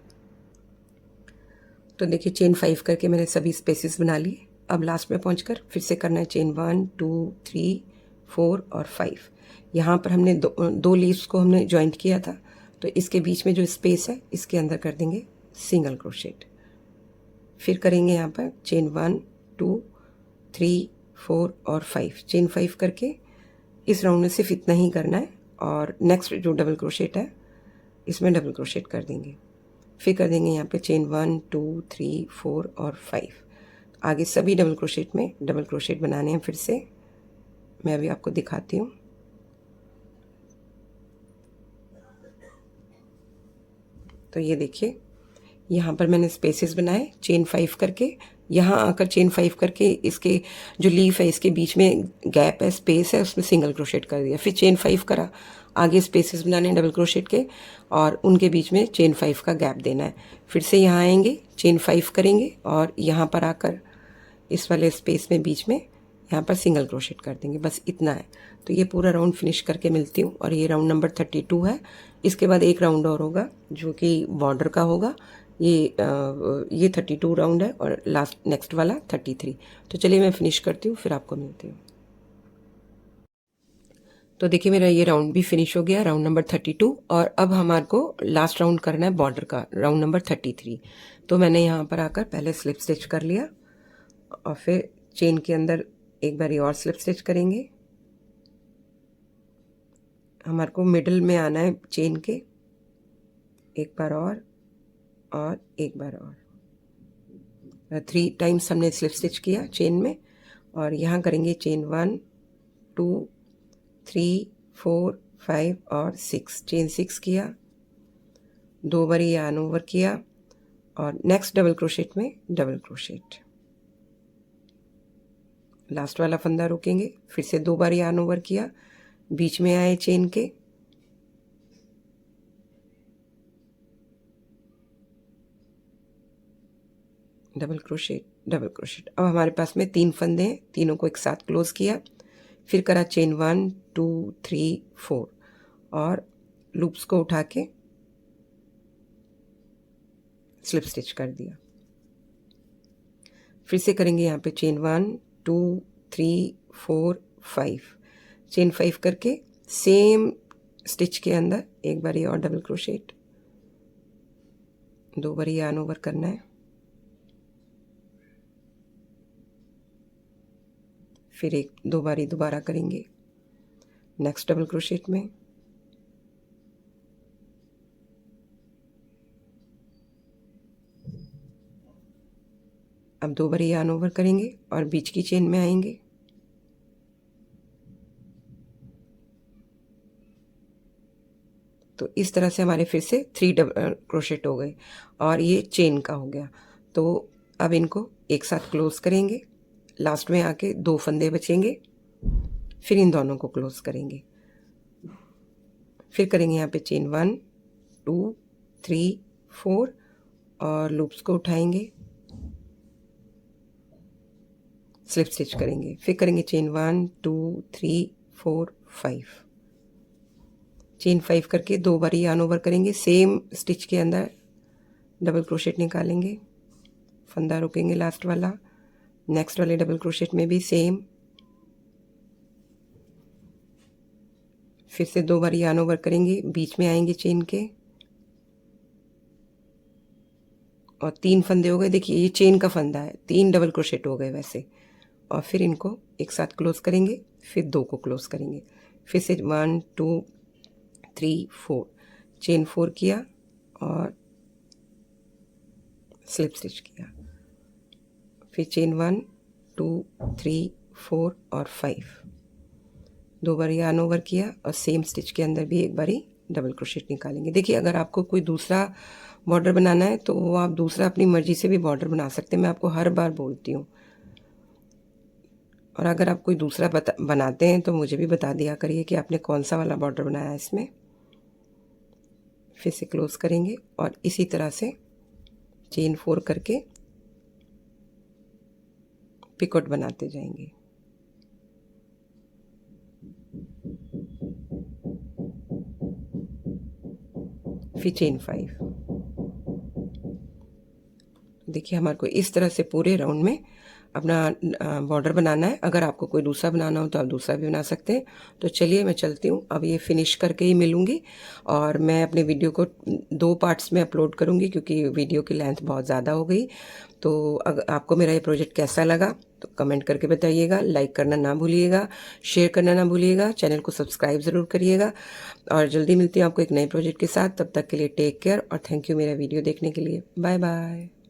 तो देखिए चेन 5 करके मैंने सभी स्पेसेस बना लिए। अब लास्ट में पहुँचकर फिर से करना है चेन 1 2 3 4 और 5। यहाँ पर हमने दो लीव्स को हमने जॉइंट किया था, तो इसके बीच में जो स्पेस है इसके अंदर कर देंगे सिंगल क्रोशेट। फिर करेंगे यहाँ पर चेन 1 2 3 4 और 5, चेन 5 करके इस राउंड में सिर्फ इतना ही करना है और नेक्स्ट जो डबल क्रोशेट है इसमें डबल क्रोशेट कर देंगे। फिर कर देंगे यहाँ पे चेन 1 2 3 4 और 5। आगे सभी डबल क्रोशेट में डबल क्रोशेट बनाने हैं। फिर से मैं अभी आपको दिखाती हूँ। तो ये देखिए यहाँ पर मैंने स्पेसेस बनाए चेन 5 करके, यहाँ आकर चेन 5 करके इसके जो लीफ है इसके बीच में गैप है, स्पेस है, उसमें सिंगल क्रोशेट कर दिया। फिर चेन 5 करा, आगे स्पेसेस बनाने डबल क्रोशेट के और उनके बीच में चेन 5 का गैप देना है। फिर से यहाँ आएंगे, चेन 5 करेंगे और यहाँ पर आकर इस वाले स्पेस में बीच में यहाँ पर सिंगल क्रोशेट कर देंगे। बस इतना है। तो ये पूरा राउंड फिनिश करके मिलती हूँ और ये राउंड नंबर 32 है। इसके बाद एक राउंड और होगा जो कि बॉर्डर का होगा। ये 32 राउंड है और लास्ट नेक्स्ट वाला 33। तो चलिए मैं फिनिश करती हूँ, फिर आपको मिलती हूँ। तो देखिए मेरा ये राउंड भी फिनिश हो गया, राउंड नंबर 32। और अब हमारे को लास्ट राउंड करना है बॉर्डर का, राउंड नंबर 33। तो मैंने यहाँ पर आकर पहले स्लिप स्टिच कर लिया और फिर चेन के अंदर एक बार और स्लिप स्टिच करेंगे। हमारे को मिडल में आना है चेन के, एक बार और एक बार और 3 टाइम्स हमने स्लिप स्टिच किया चेन में। और यहाँ करेंगे चेन 1 2 3 4 5 और 6, चेन 6 किया, 2 बार यार्न ओवर किया और नेक्स्ट डबल क्रोशेट में डबल क्रोशेट, लास्ट वाला फंदा रोकेंगे, फिर से 2 बार यार्न ओवर किया, बीच में आए चेन के, डबल क्रोशेट, डबल क्रोशेट। अब हमारे पास में 3 फंदे हैं, तीनों को एक साथ क्लोज किया, फिर करा चेन 1 2 3 4 और लूप्स को उठा के स्लिप स्टिच कर दिया। फिर से करेंगे यहाँ पे चेन 1 2 3 4 5, चेन 5 करके सेम स्टिच के अंदर एक बार और डबल क्रोशेट, 2 बार yarn ओवर करना है, फिर 2 बारी दोबारा करेंगे नेक्स्ट डबल क्रोशेट में, अब 2 बारी yarn ओवर करेंगे और बीच की चेन में आएंगे, तो इस तरह से हमारे फिर से 3 डबल क्रोशेट हो गए और ये चेन का हो गया। तो अब इनको एक साथ क्लोज करेंगे, लास्ट में आके 2 फंदे बचेंगे, फिर इन दोनों को क्लोज करेंगे, फिर करेंगे यहाँ पे चेन 1 2 3 4 और लूप्स को उठाएंगे, स्लिप स्टिच करेंगे, फिर करेंगे चेन 1 2 3 4 5, चेन 5 करके 2 बार yarn ओवर करेंगे, सेम स्टिच के अंदर डबल क्रोशेट निकालेंगे, फंदा रोकेंगे लास्ट वाला, नेक्स्ट वाले डबल क्रोशेट में भी सेम, फिर से 2 बार yarn ओवर करेंगे, बीच में आएंगे चेन के और 3 फंदे हो गए। देखिए ये चेन का फंदा है, 3 डबल क्रोशेट हो गए वैसे, और फिर इनको एक साथ क्लोज करेंगे, फिर 2 को क्लोज करेंगे, फिर से 1 2 3 4, चेन 4 किया और स्लिप स्टिच किया, फिर चेन 1 2 3 4 और 5, 2 बार yarn ओवर किया और सेम स्टिच के अंदर भी एक बारी डबल क्रोशेट निकालेंगे। देखिए अगर आपको कोई दूसरा बॉर्डर बनाना है तो वो आप दूसरा अपनी मर्जी से भी बॉर्डर बना सकते हैं, मैं आपको हर बार बोलती हूँ। और अगर आप कोई दूसरा बनाते हैं तो मुझे भी बता दिया करिए कि आपने कौन सा वाला बॉर्डर बनाया है इसमें। फिर से क्लोज करेंगे और इसी तरह से चेन 4 करके पिकोट बनाते जाएंगे। फिर चेन 5, देखिए हमारे को इस तरह से पूरे राउंड में अपना बॉर्डर बनाना है। अगर आपको कोई दूसरा बनाना हो तो आप दूसरा भी बना सकते हैं। तो चलिए मैं चलती हूँ, अब ये फिनिश करके ही मिलूँगी और मैं अपने वीडियो को 2 पार्ट्स में अपलोड करूँगी क्योंकि वीडियो की लेंथ बहुत ज़्यादा हो गई। तो अगर आपको मेरा ये प्रोजेक्ट कैसा लगा तो कमेंट करके बताइएगा, लाइक करना ना भूलिएगा, शेयर करना ना भूलिएगा, चैनल को सब्सक्राइब ज़रूर करिएगा और जल्दी मिलती हूँ आपको एक नए प्रोजेक्ट के साथ। तब तक के लिए टेक केयर और थैंक यू मेरा वीडियो देखने के लिए। Bye bye.